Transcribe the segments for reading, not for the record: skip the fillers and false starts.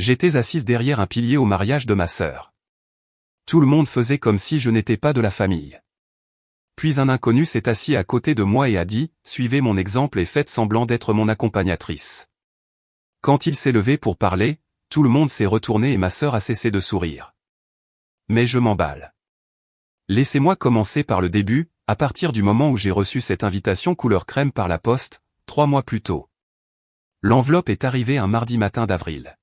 J'étais assise derrière un pilier au mariage de ma sœur. Tout le monde faisait comme si je n'étais pas de la famille. Puis un inconnu s'est assis à côté de moi et a dit « Suivez mon exemple et faites semblant d'être mon accompagnatrice ». Quand il s'est levé pour parler, tout le monde s'est retourné et ma sœur a cessé de sourire. Mais je m'emballe. Laissez-moi commencer par le début, à partir du moment où j'ai reçu cette invitation couleur crème par la poste, 3 mois plus tôt. L'enveloppe est arrivée un mardi matin d'avril.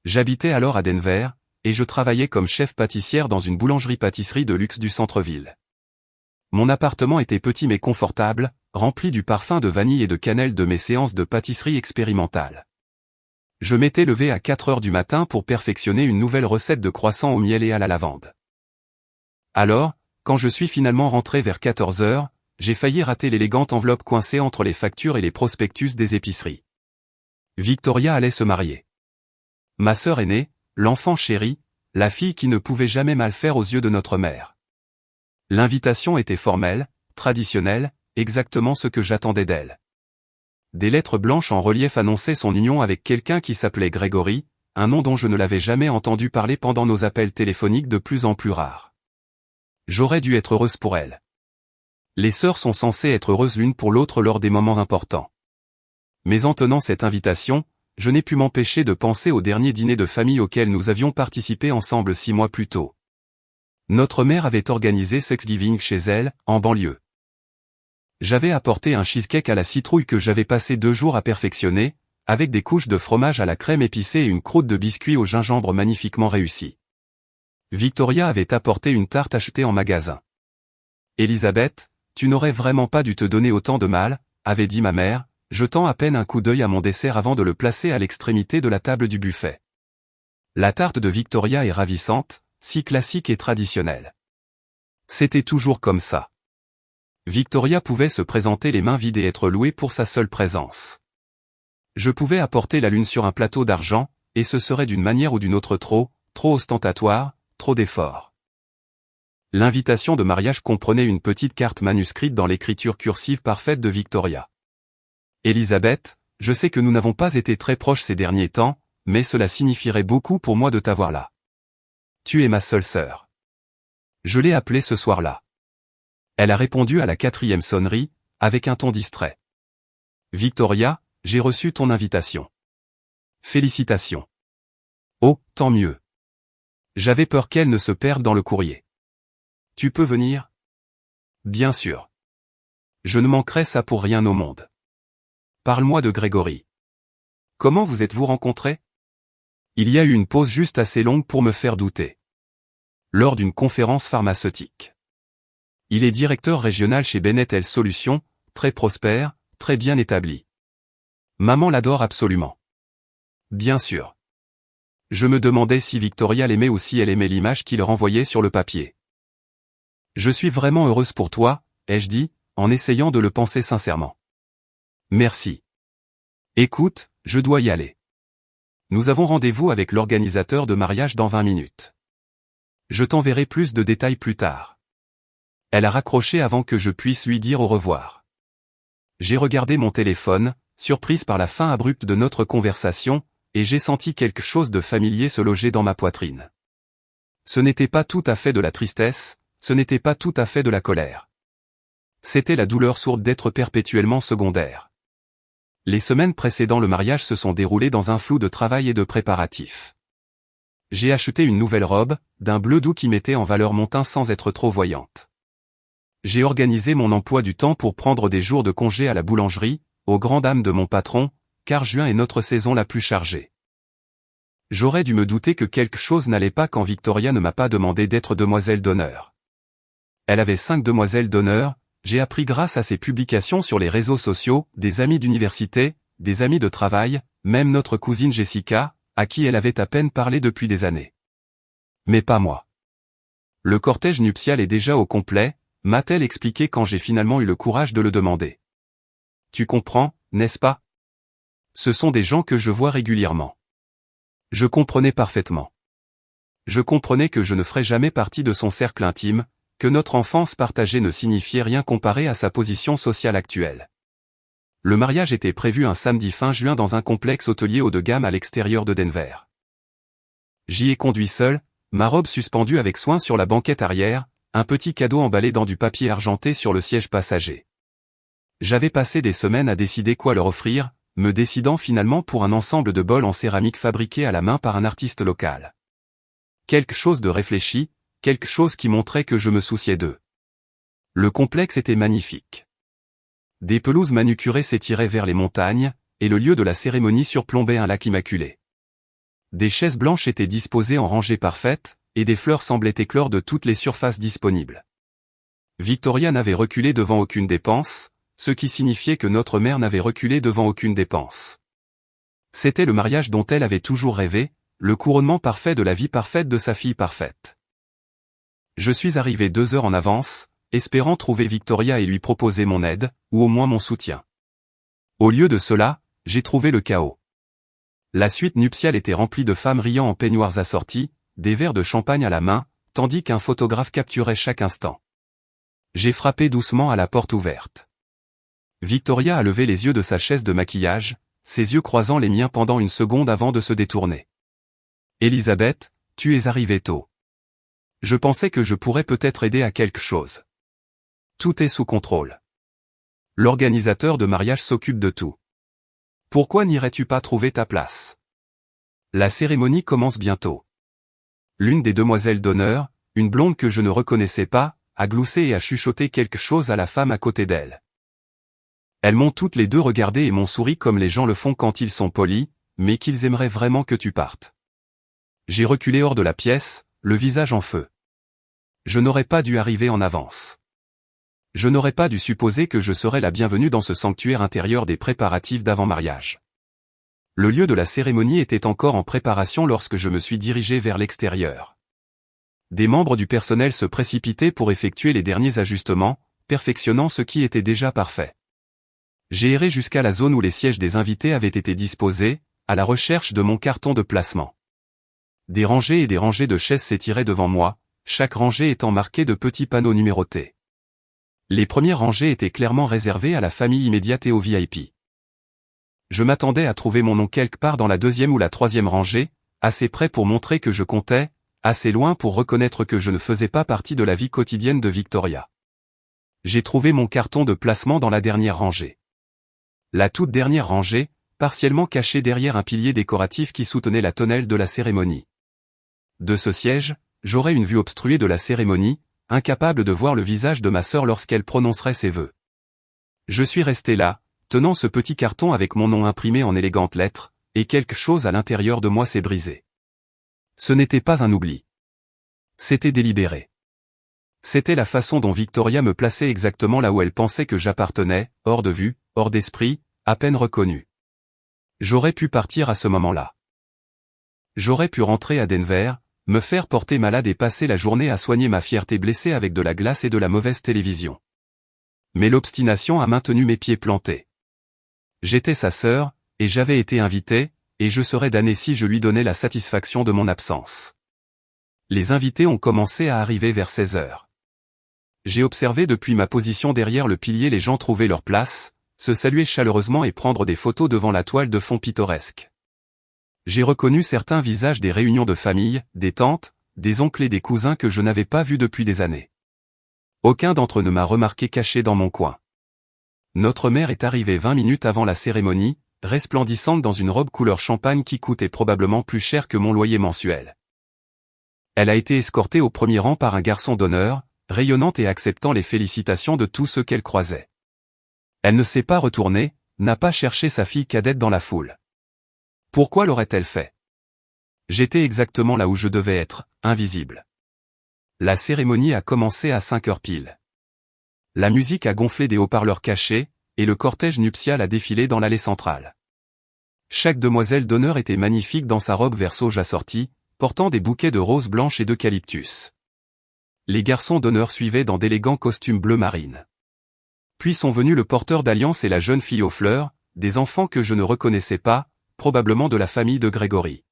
J'habitais alors à Denver, et je travaillais comme chef pâtissière dans une boulangerie-pâtisserie de luxe du centre-ville. Mon appartement était petit mais confortable, rempli du parfum de vanille et de cannelle de mes séances de pâtisserie expérimentale. Je m'étais levé à 4 heures du matin pour perfectionner une nouvelle recette de croissants au miel et à la lavande. Alors, quand je suis finalement rentré vers 14 heures, j'ai failli rater l'élégante enveloppe coincée entre les factures et les prospectus des épiceries. Victoria allait se marier. Ma sœur aînée, l'enfant chéri, la fille qui ne pouvait jamais mal faire aux yeux de notre mère. L'invitation était formelle, traditionnelle, exactement ce que j'attendais d'elle. Des lettres blanches en relief annonçaient son union avec quelqu'un qui s'appelait Grégory, un nom dont je ne l'avais jamais entendu parler pendant nos appels téléphoniques de plus en plus rares. J'aurais dû être heureuse pour elle. Les sœurs sont censées être heureuses l'une pour l'autre lors des moments importants. Mais en tenant cette invitation, je n'ai pu m'empêcher de penser au dernier dîner de famille auquel nous avions participé ensemble 6 mois plus tôt. Notre mère avait organisé Thanksgiving chez elle, en banlieue. J'avais apporté un cheesecake à la citrouille que j'avais passé 2 jours à perfectionner, avec des couches de fromage à la crème épicée et une croûte de biscuits au gingembre magnifiquement réussie. Victoria avait apporté une tarte achetée en magasin. Elisabeth, tu n'aurais vraiment pas dû te donner autant de mal, avait dit ma mère, jetant à peine un coup d'œil à mon dessert avant de le placer à l'extrémité de la table du buffet. La tarte de Victoria est ravissante, si classique et traditionnelle. C'était toujours comme ça. Victoria pouvait se présenter les mains vides et être louée pour sa seule présence. Je pouvais apporter la lune sur un plateau d'argent, et ce serait d'une manière ou d'une autre trop ostentatoire, trop d'efforts. L'invitation de mariage comprenait une petite carte manuscrite dans l'écriture cursive parfaite de Victoria. Elisabeth, je sais que nous n'avons pas été très proches ces derniers temps, mais cela signifierait beaucoup pour moi de t'avoir là. Tu es ma seule sœur. Je l'ai appelée ce soir-là. Elle a répondu à la 4e sonnerie, avec un ton distrait. Victoria, j'ai reçu ton invitation. Félicitations. Oh, tant mieux. J'avais peur qu'elle ne se perde dans le courrier. Tu peux venir? Bien sûr. Je ne manquerai ça pour rien au monde. Parle-moi de Grégory. Comment vous êtes-vous rencontrés? Il y a eu une pause juste assez longue pour me faire douter. Lors d'une conférence pharmaceutique. Il est directeur régional chez Bennett Health Solutions, très prospère, très bien établi. Maman l'adore absolument. Bien sûr. Je me demandais si Victoria l'aimait ou si elle aimait l'image qu'il renvoyait sur le papier. Je suis vraiment heureuse pour toi, ai-je dit, en essayant de le penser sincèrement. Merci. Écoute, je dois y aller. Nous avons rendez-vous avec l'organisateur de mariage dans 20 minutes. Je t'enverrai plus de détails plus tard. Elle a raccroché avant que je puisse lui dire au revoir. J'ai regardé mon téléphone, surprise par la fin abrupte de notre conversation, et j'ai senti quelque chose de familier se loger dans ma poitrine. Ce n'était pas tout à fait de la tristesse, ce n'était pas tout à fait de la colère. C'était la douleur sourde d'être perpétuellement secondaire. Les semaines précédant le mariage se sont déroulées dans un flou de travail et de préparatifs. J'ai acheté une nouvelle robe, d'un bleu doux qui mettait en valeur mon teint sans être trop voyante. J'ai organisé mon emploi du temps pour prendre des jours de congé à la boulangerie, aux grandes dames de mon patron, car juin est notre saison la plus chargée. J'aurais dû me douter que quelque chose n'allait pas quand Victoria ne m'a pas demandé d'être demoiselle d'honneur. Elle avait 5 demoiselles d'honneur, j'ai appris grâce à ses publications sur les réseaux sociaux, des amis d'université, des amis de travail, même notre cousine Jessica, à qui elle avait à peine parlé depuis des années. Mais pas moi. Le cortège nuptial est déjà au complet, m'a-t-elle expliqué quand j'ai finalement eu le courage de le demander. Tu comprends, n'est-ce pas? Ce sont des gens que je vois régulièrement. Je comprenais parfaitement. Je comprenais que je ne ferais jamais partie de son cercle intime, que notre enfance partagée ne signifiait rien comparé à sa position sociale actuelle. Le mariage était prévu un samedi fin juin dans un complexe hôtelier haut de gamme à l'extérieur de Denver. J'y ai conduit seul, ma robe suspendue avec soin sur la banquette arrière, un petit cadeau emballé dans du papier argenté sur le siège passager. J'avais passé des semaines à décider quoi leur offrir, me décidant finalement pour un ensemble de bols en céramique fabriqués à la main par un artiste local. Quelque chose de réfléchi, quelque chose qui montrait que je me souciais d'eux. Le complexe était magnifique. Des pelouses manucurées s'étiraient vers les montagnes, et le lieu de la cérémonie surplombait un lac immaculé. Des chaises blanches étaient disposées en rangées parfaites, et des fleurs semblaient éclore de toutes les surfaces disponibles. Victoria n'avait reculé devant aucune dépense, ce qui signifiait que notre mère n'avait reculé devant aucune dépense. C'était le mariage dont elle avait toujours rêvé, le couronnement parfait de la vie parfaite de sa fille parfaite. Je suis arrivé 2 heures en avance, espérant trouver Victoria et lui proposer mon aide, ou au moins mon soutien. Au lieu de cela, j'ai trouvé le chaos. La suite nuptiale était remplie de femmes riant en peignoirs assortis, des verres de champagne à la main, tandis qu'un photographe capturait chaque instant. J'ai frappé doucement à la porte ouverte. Victoria a levé les yeux de sa chaise de maquillage, ses yeux croisant les miens pendant une seconde avant de se détourner. « Elisabeth, tu es arrivée tôt. Je pensais que je pourrais peut-être aider à quelque chose. Tout est sous contrôle. L'organisateur de mariage s'occupe de tout. Pourquoi n'irais-tu pas trouver ta place? La cérémonie commence bientôt. » L'une des demoiselles d'honneur, une blonde que je ne reconnaissais pas, a gloussé et a chuchoté quelque chose à la femme à côté d'elle. Elles m'ont toutes les deux regardé et m'ont souri comme les gens le font quand ils sont polis, mais qu'ils aimeraient vraiment que tu partes. J'ai reculé hors de la pièce, le visage en feu. Je n'aurais pas dû arriver en avance. Je n'aurais pas dû supposer que je serais la bienvenue dans ce sanctuaire intérieur des préparatifs d'avant-mariage. Le lieu de la cérémonie était encore en préparation lorsque je me suis dirigé vers l'extérieur. Des membres du personnel se précipitaient pour effectuer les derniers ajustements, perfectionnant ce qui était déjà parfait. J'ai erré jusqu'à la zone où les sièges des invités avaient été disposés, à la recherche de mon carton de placement. Des rangées et des rangées de chaises s'étiraient devant moi, chaque rangée étant marquée de petits panneaux numérotés. Les premières rangées étaient clairement réservées à la famille immédiate et aux VIP. Je m'attendais à trouver mon nom quelque part dans la 2e ou la 3e rangée, assez près pour montrer que je comptais, assez loin pour reconnaître que je ne faisais pas partie de la vie quotidienne de Victoria. J'ai trouvé mon carton de placement dans la dernière rangée. La toute dernière rangée, partiellement cachée derrière un pilier décoratif qui soutenait la tonnelle de la cérémonie. De ce siège, j'aurais une vue obstruée de la cérémonie, incapable de voir le visage de ma sœur lorsqu'elle prononcerait ses vœux. Je suis resté là, tenant ce petit carton avec mon nom imprimé en élégantes lettres, et quelque chose à l'intérieur de moi s'est brisé. Ce n'était pas un oubli. C'était délibéré. C'était la façon dont Victoria me plaçait exactement là où elle pensait que j'appartenais, hors de vue, hors d'esprit, à peine reconnu. J'aurais pu partir à ce moment-là. J'aurais pu rentrer à Denver, me faire porter malade et passer la journée à soigner ma fierté blessée avec de la glace et de la mauvaise télévision. Mais l'obstination a maintenu mes pieds plantés. J'étais sa sœur, et j'avais été invité, et je serais damné si je lui donnais la satisfaction de mon absence. Les invités ont commencé à arriver vers 16 heures. J'ai observé depuis ma position derrière le pilier les gens trouver leur place, se saluer chaleureusement et prendre des photos devant la toile de fond pittoresque. J'ai reconnu certains visages des réunions de famille, des tantes, des oncles et des cousins que je n'avais pas vus depuis des années. Aucun d'entre eux ne m'a remarqué caché dans mon coin. Notre mère est arrivée 20 minutes avant la cérémonie, resplendissante dans une robe couleur champagne qui coûtait probablement plus cher que mon loyer mensuel. Elle a été escortée au premier rang par un garçon d'honneur, rayonnante et acceptant les félicitations de tous ceux qu'elle croisait. Elle ne s'est pas retournée, n'a pas cherché sa fille cadette dans la foule. Pourquoi l'aurait-elle fait? J'étais exactement là où je devais être, invisible. La cérémonie a commencé à 5 heures pile. La musique a gonflé des haut-parleurs cachés, et le cortège nuptial a défilé dans l'allée centrale. Chaque demoiselle d'honneur était magnifique dans sa robe vert sauge assortie, portant des bouquets de roses blanches et d'eucalyptus. Les garçons d'honneur suivaient dans d'élégants costumes bleu marine. Puis sont venus le porteur d'alliance et la jeune fille aux fleurs, des enfants que je ne reconnaissais pas, probablement de la famille de Grégory.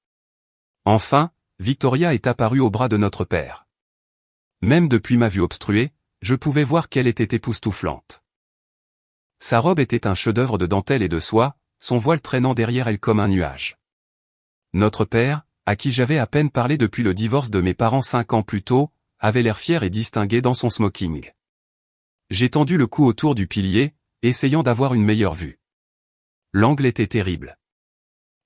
Enfin, Victoria est apparue au bras de notre père. Même depuis ma vue obstruée, je pouvais voir qu'elle était époustouflante. Sa robe était un chef-d'œuvre de dentelle et de soie, son voile traînant derrière elle comme un nuage. Notre père, à qui j'avais à peine parlé depuis le divorce de mes parents 5 ans plus tôt, avait l'air fier et distingué dans son smoking. J'ai tendu le cou autour du pilier, essayant d'avoir une meilleure vue. L'angle était terrible.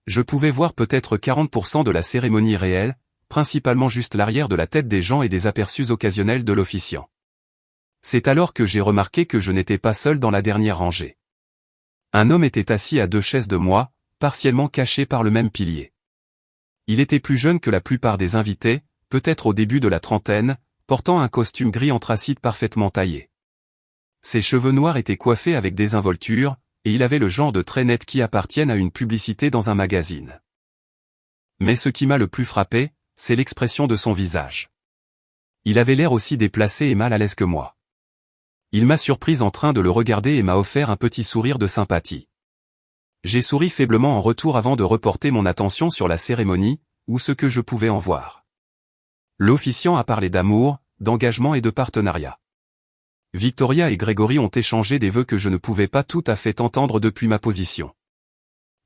Je pouvais voir peut-être 40% de la cérémonie réelle, principalement juste l'arrière de la tête des gens et des aperçus occasionnels de l'officiant. C'est alors que j'ai remarqué que je n'étais pas seul dans la dernière rangée. Un homme était assis à 2 chaises de moi, partiellement caché par le même pilier. Il était plus jeune que la plupart des invités, peut-être au début de la trentaine, portant un costume gris anthracite parfaitement taillé. Ses cheveux noirs étaient coiffés avec désinvolture, et il avait le genre de traits nets qui appartiennent à une publicité dans un magazine. Mais ce qui m'a le plus frappé, c'est l'expression de son visage. Il avait l'air aussi déplacé et mal à l'aise que moi. Il m'a surprise en train de le regarder et m'a offert un petit sourire de sympathie. J'ai souri faiblement en retour avant de reporter mon attention sur la cérémonie, ou ce que je pouvais en voir. L'officiant a parlé d'amour, d'engagement et de partenariat. Victoria et Grégory ont échangé des vœux que je ne pouvais pas tout à fait entendre depuis ma position.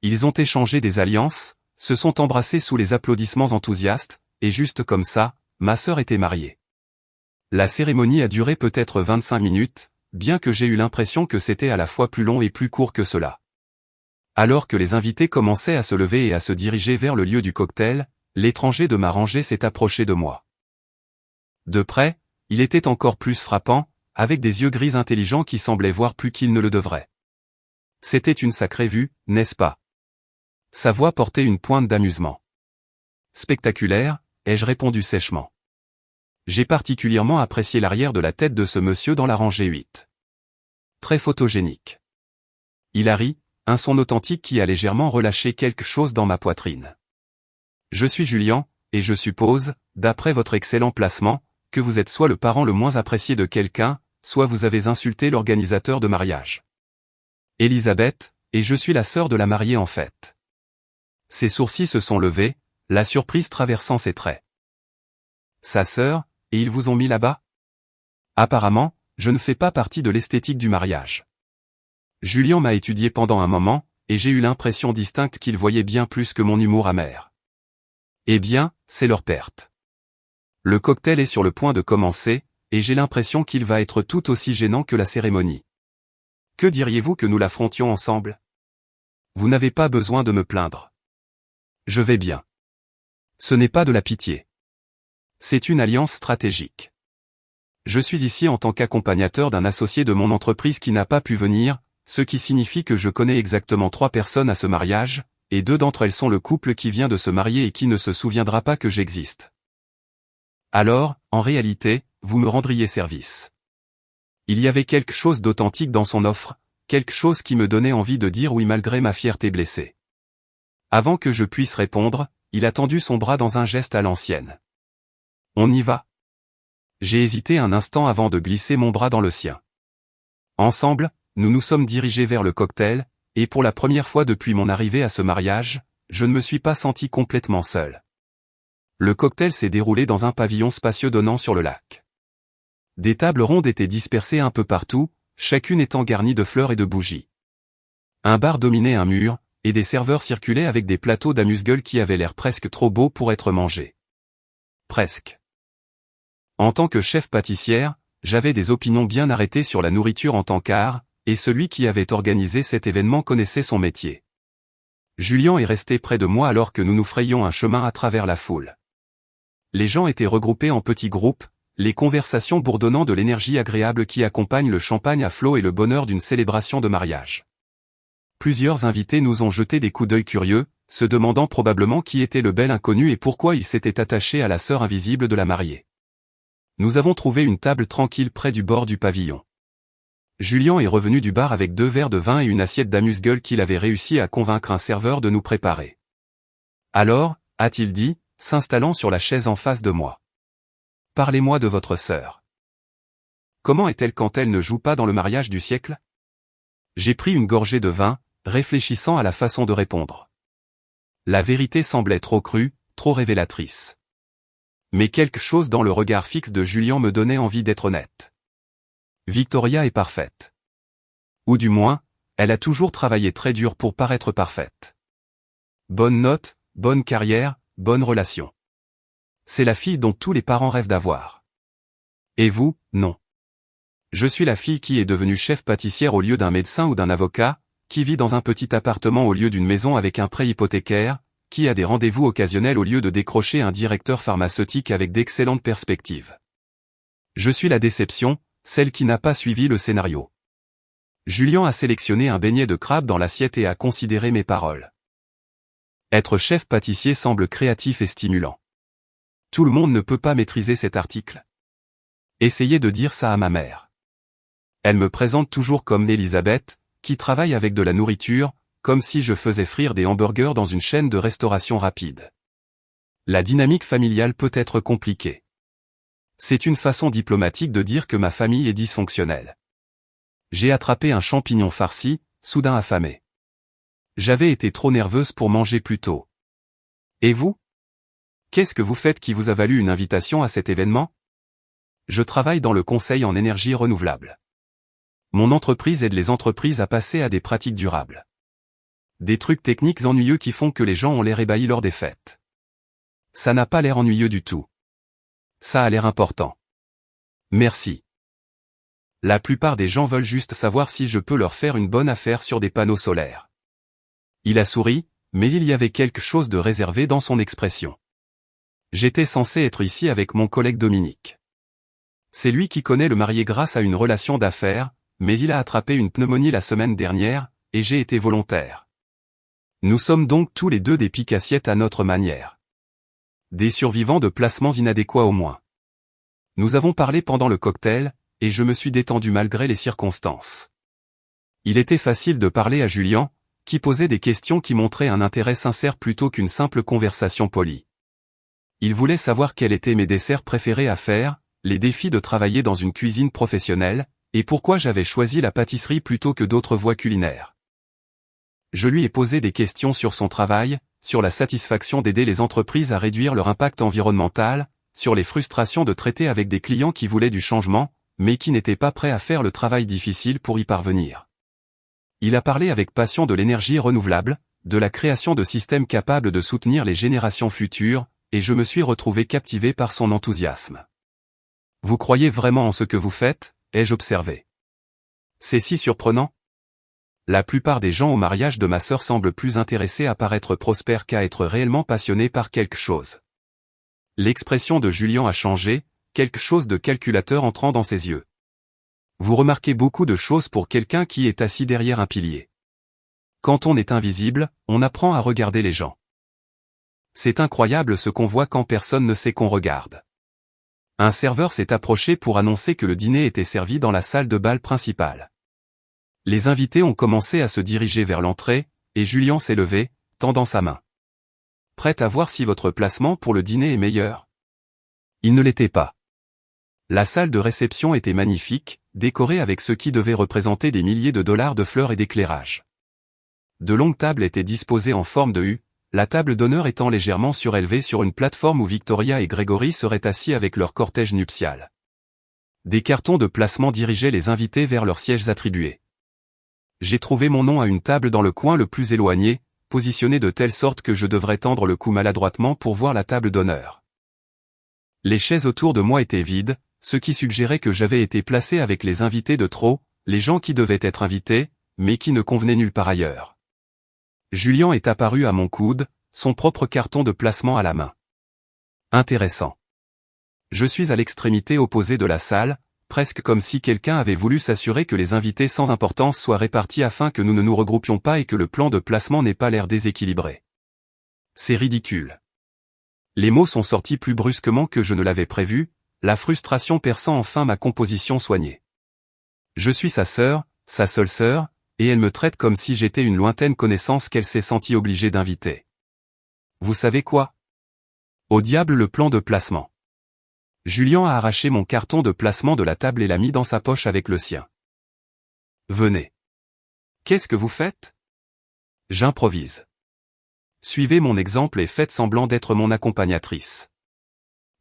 Ils ont échangé des alliances, se sont embrassés sous les applaudissements enthousiastes, et juste comme ça, ma sœur était mariée. La cérémonie a duré peut-être 25 minutes, bien que j'ai eu l'impression que c'était à la fois plus long et plus court que cela. Alors que les invités commençaient à se lever et à se diriger vers le lieu du cocktail, l'étranger de ma rangée s'est approché de moi. De près, il était encore plus frappant, avec des yeux gris intelligents qui semblaient voir plus qu'il ne le devrait. C'était une sacrée vue, n'est-ce pas? Sa voix portait une pointe d'amusement. Spectaculaire, ai-je répondu sèchement. J'ai particulièrement apprécié l'arrière de la tête de ce monsieur dans la rangée 8. Très photogénique. Il a ri, un son authentique qui a légèrement relâché quelque chose dans ma poitrine. Je suis Julien, et je suppose, d'après votre excellent placement, que vous êtes soit le parent le moins apprécié de quelqu'un, soit vous avez insulté l'organisateur de mariage. Elisabeth, et je suis la sœur de la mariée en fait. Ses sourcils se sont levés, la surprise traversant ses traits. Sa sœur, et ils vous ont mis là-bas? Apparemment, je ne fais pas partie de l'esthétique du mariage. Julien m'a étudié pendant un moment, et j'ai eu l'impression distincte qu'il voyait bien plus que mon humour amer. Eh bien, c'est leur perte. Le cocktail est sur le point de commencer, et j'ai l'impression qu'il va être tout aussi gênant que la cérémonie. Que diriez-vous que nous l'affrontions ensemble? Vous n'avez pas besoin de me plaindre. Je vais bien. Ce n'est pas de la pitié. C'est une alliance stratégique. Je suis ici en tant qu'accompagnateur d'un associé de mon entreprise qui n'a pas pu venir, ce qui signifie que je connais exactement 3 personnes à ce mariage, et 2 d'entre elles sont le couple qui vient de se marier et qui ne se souviendra pas que j'existe. Alors, en réalité, vous me rendriez service. Il y avait quelque chose d'authentique dans son offre, quelque chose qui me donnait envie de dire oui malgré ma fierté blessée. Avant que je puisse répondre, il a tendu son bras dans un geste à l'ancienne. On y va. J'ai hésité un instant avant de glisser mon bras dans le sien. Ensemble, nous nous sommes dirigés vers le cocktail, et pour la première fois depuis mon arrivée à ce mariage, je ne me suis pas senti complètement seul. Le cocktail s'est déroulé dans un pavillon spacieux donnant sur le lac. Des tables rondes étaient dispersées un peu partout, chacune étant garnie de fleurs et de bougies. Un bar dominait un mur, et des serveurs circulaient avec des plateaux d'amuse-gueule qui avaient l'air presque trop beaux pour être mangés. Presque. En tant que chef pâtissière, j'avais des opinions bien arrêtées sur la nourriture en tant qu'art, et celui qui avait organisé cet événement connaissait son métier. Julien est resté près de moi alors que nous nous frayions un chemin à travers la foule. Les gens étaient regroupés en petits groupes, les conversations bourdonnant de l'énergie agréable qui accompagne le champagne à flot et le bonheur d'une célébration de mariage. Plusieurs invités nous ont jeté des coups d'œil curieux, se demandant probablement qui était le bel inconnu et pourquoi il s'était attaché à la sœur invisible de la mariée. Nous avons trouvé une table tranquille près du bord du pavillon. Julien est revenu du bar avec 2 verres de vin et une assiette d'amuse-gueule qu'il avait réussi à convaincre un serveur de nous préparer. Alors, a-t-il dit, s'installant sur la chaise en face de moi. Parlez-moi de votre sœur. Comment est-elle quand elle ne joue pas dans le mariage du siècle? J'ai pris une gorgée de vin, réfléchissant à la façon de répondre. La vérité semblait trop crue, trop révélatrice. Mais quelque chose dans le regard fixe de Julien me donnait envie d'être honnête. Victoria est parfaite. Ou du moins, elle a toujours travaillé très dur pour paraître parfaite. Bonne note, bonne carrière, bonne relation. C'est la fille dont tous les parents rêvent d'avoir. Et vous, non. Je suis la fille qui est devenue chef pâtissière au lieu d'un médecin ou d'un avocat, qui vit dans un petit appartement au lieu d'une maison avec un prêt hypothécaire, qui a des rendez-vous occasionnels au lieu de décrocher un directeur pharmaceutique avec d'excellentes perspectives. Je suis la déception, celle qui n'a pas suivi le scénario. Julien a sélectionné un beignet de crabe dans l'assiette et a considéré mes paroles. Être chef pâtissier semble créatif et stimulant. Tout le monde ne peut pas maîtriser cet article. Essayez de dire ça à ma mère. Elle me présente toujours comme Elisabeth, qui travaille avec de la nourriture, comme si je faisais frire des hamburgers dans une chaîne de restauration rapide. La dynamique familiale peut être compliquée. C'est une façon diplomatique de dire que ma famille est dysfonctionnelle. J'ai attrapé un champignon farci, soudain affamé. J'avais été trop nerveuse pour manger plus tôt. Et vous? Qu'est-ce que vous faites qui vous a valu une invitation à cet événement? Je travaille dans le conseil en énergie renouvelable. Mon entreprise aide les entreprises à passer à des pratiques durables. Des trucs techniques ennuyeux qui font que les gens ont l'air ébahis lors des fêtes. Ça n'a pas l'air ennuyeux du tout. Ça a l'air important. Merci. La plupart des gens veulent juste savoir si je peux leur faire une bonne affaire sur des panneaux solaires. Il a souri, mais il y avait quelque chose de réservé dans son expression. J'étais censé être ici avec mon collègue Dominique. C'est lui qui connaît le marié grâce à une relation d'affaires, mais il a attrapé une pneumonie la semaine dernière, et j'ai été volontaire. Nous sommes donc tous les deux des pique-assiettes à notre manière. Des survivants de placements inadéquats au moins. Nous avons parlé pendant le cocktail, et je me suis détendu malgré les circonstances. Il était facile de parler à Julien, qui posait des questions qui montraient un intérêt sincère plutôt qu'une simple conversation polie. Il voulait savoir quels étaient mes desserts préférés à faire, les défis de travailler dans une cuisine professionnelle, et pourquoi j'avais choisi la pâtisserie plutôt que d'autres voies culinaires. Je lui ai posé des questions sur son travail, sur la satisfaction d'aider les entreprises à réduire leur impact environnemental, sur les frustrations de traiter avec des clients qui voulaient du changement, mais qui n'étaient pas prêts à faire le travail difficile pour y parvenir. Il a parlé avec passion de l'énergie renouvelable, de la création de systèmes capables de soutenir les générations futures, et je me suis retrouvé captivé par son enthousiasme. Vous croyez vraiment en ce que vous faites ? Ai-je observé. C'est si surprenant. La plupart des gens au mariage de ma sœur semblent plus intéressés à paraître prospères qu'à être réellement passionnés par quelque chose. L'expression de Julien a changé, quelque chose de calculateur entrant dans ses yeux. Vous remarquez beaucoup de choses pour quelqu'un qui est assis derrière un pilier. Quand on est invisible, on apprend à regarder les gens. C'est incroyable ce qu'on voit quand personne ne sait qu'on regarde. Un serveur s'est approché pour annoncer que le dîner était servi dans la salle de bal principale. Les invités ont commencé à se diriger vers l'entrée, et Julien s'est levé, tendant sa main. Prêt à voir si votre placement pour le dîner est meilleur? Il ne l'était pas. La salle de réception était magnifique, décorée avec ce qui devait représenter des milliers de dollars de fleurs et d'éclairage. De longues tables étaient disposées en forme de U, la table d'honneur étant légèrement surélevée sur une plateforme où Victoria et Gregory seraient assis avec leur cortège nuptial. Des cartons de placement dirigeaient les invités vers leurs sièges attribués. J'ai trouvé mon nom à une table dans le coin le plus éloigné, positionnée de telle sorte que je devrais tendre le cou maladroitement pour voir la table d'honneur. Les chaises autour de moi étaient vides, ce qui suggérait que j'avais été placé avec les invités de trop, les gens qui devaient être invités, mais qui ne convenaient nulle part ailleurs. Julien est apparu à mon coude, son propre carton de placement à la main. Intéressant. Je suis à l'extrémité opposée de la salle, presque comme si quelqu'un avait voulu s'assurer que les invités sans importance soient répartis afin que nous ne nous regroupions pas et que le plan de placement n'ait pas l'air déséquilibré. C'est ridicule. Les mots sont sortis plus brusquement que je ne l'avais prévu, la frustration perçant enfin ma composition soignée. Je suis sa sœur, sa seule sœur, et elle me traite comme si j'étais une lointaine connaissance qu'elle s'est sentie obligée d'inviter. Vous savez quoi? Au diable le plan de placement. Julien a arraché mon carton de placement de la table et l'a mis dans sa poche avec le sien. Venez. Qu'est-ce que vous faites? J'improvise. Suivez mon exemple et faites semblant d'être mon accompagnatrice.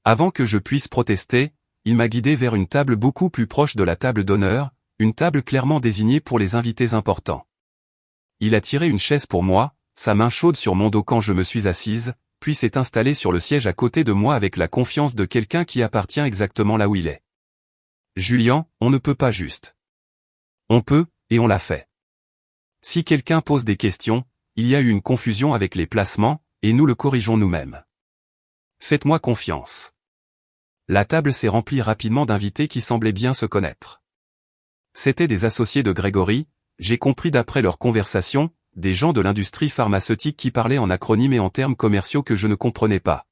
Avant que je puisse protester, il m'a guidé vers une table beaucoup plus proche de la table d'honneur, une table clairement désignée pour les invités importants. Il a tiré une chaise pour moi, sa main chaude sur mon dos quand je me suis assise, puis s'est installé sur le siège à côté de moi avec la confiance de quelqu'un qui appartient exactement là où il est. Julien, on ne peut pas juste. On peut, et on l'a fait. Si quelqu'un pose des questions, il y a eu une confusion avec les placements, et nous le corrigeons nous-mêmes. Faites-moi confiance. La table s'est remplie rapidement d'invités qui semblaient bien se connaître. C'étaient des associés de Grégory, j'ai compris d'après leur conversation, des gens de l'industrie pharmaceutique qui parlaient en acronymes et en termes commerciaux que je ne comprenais pas.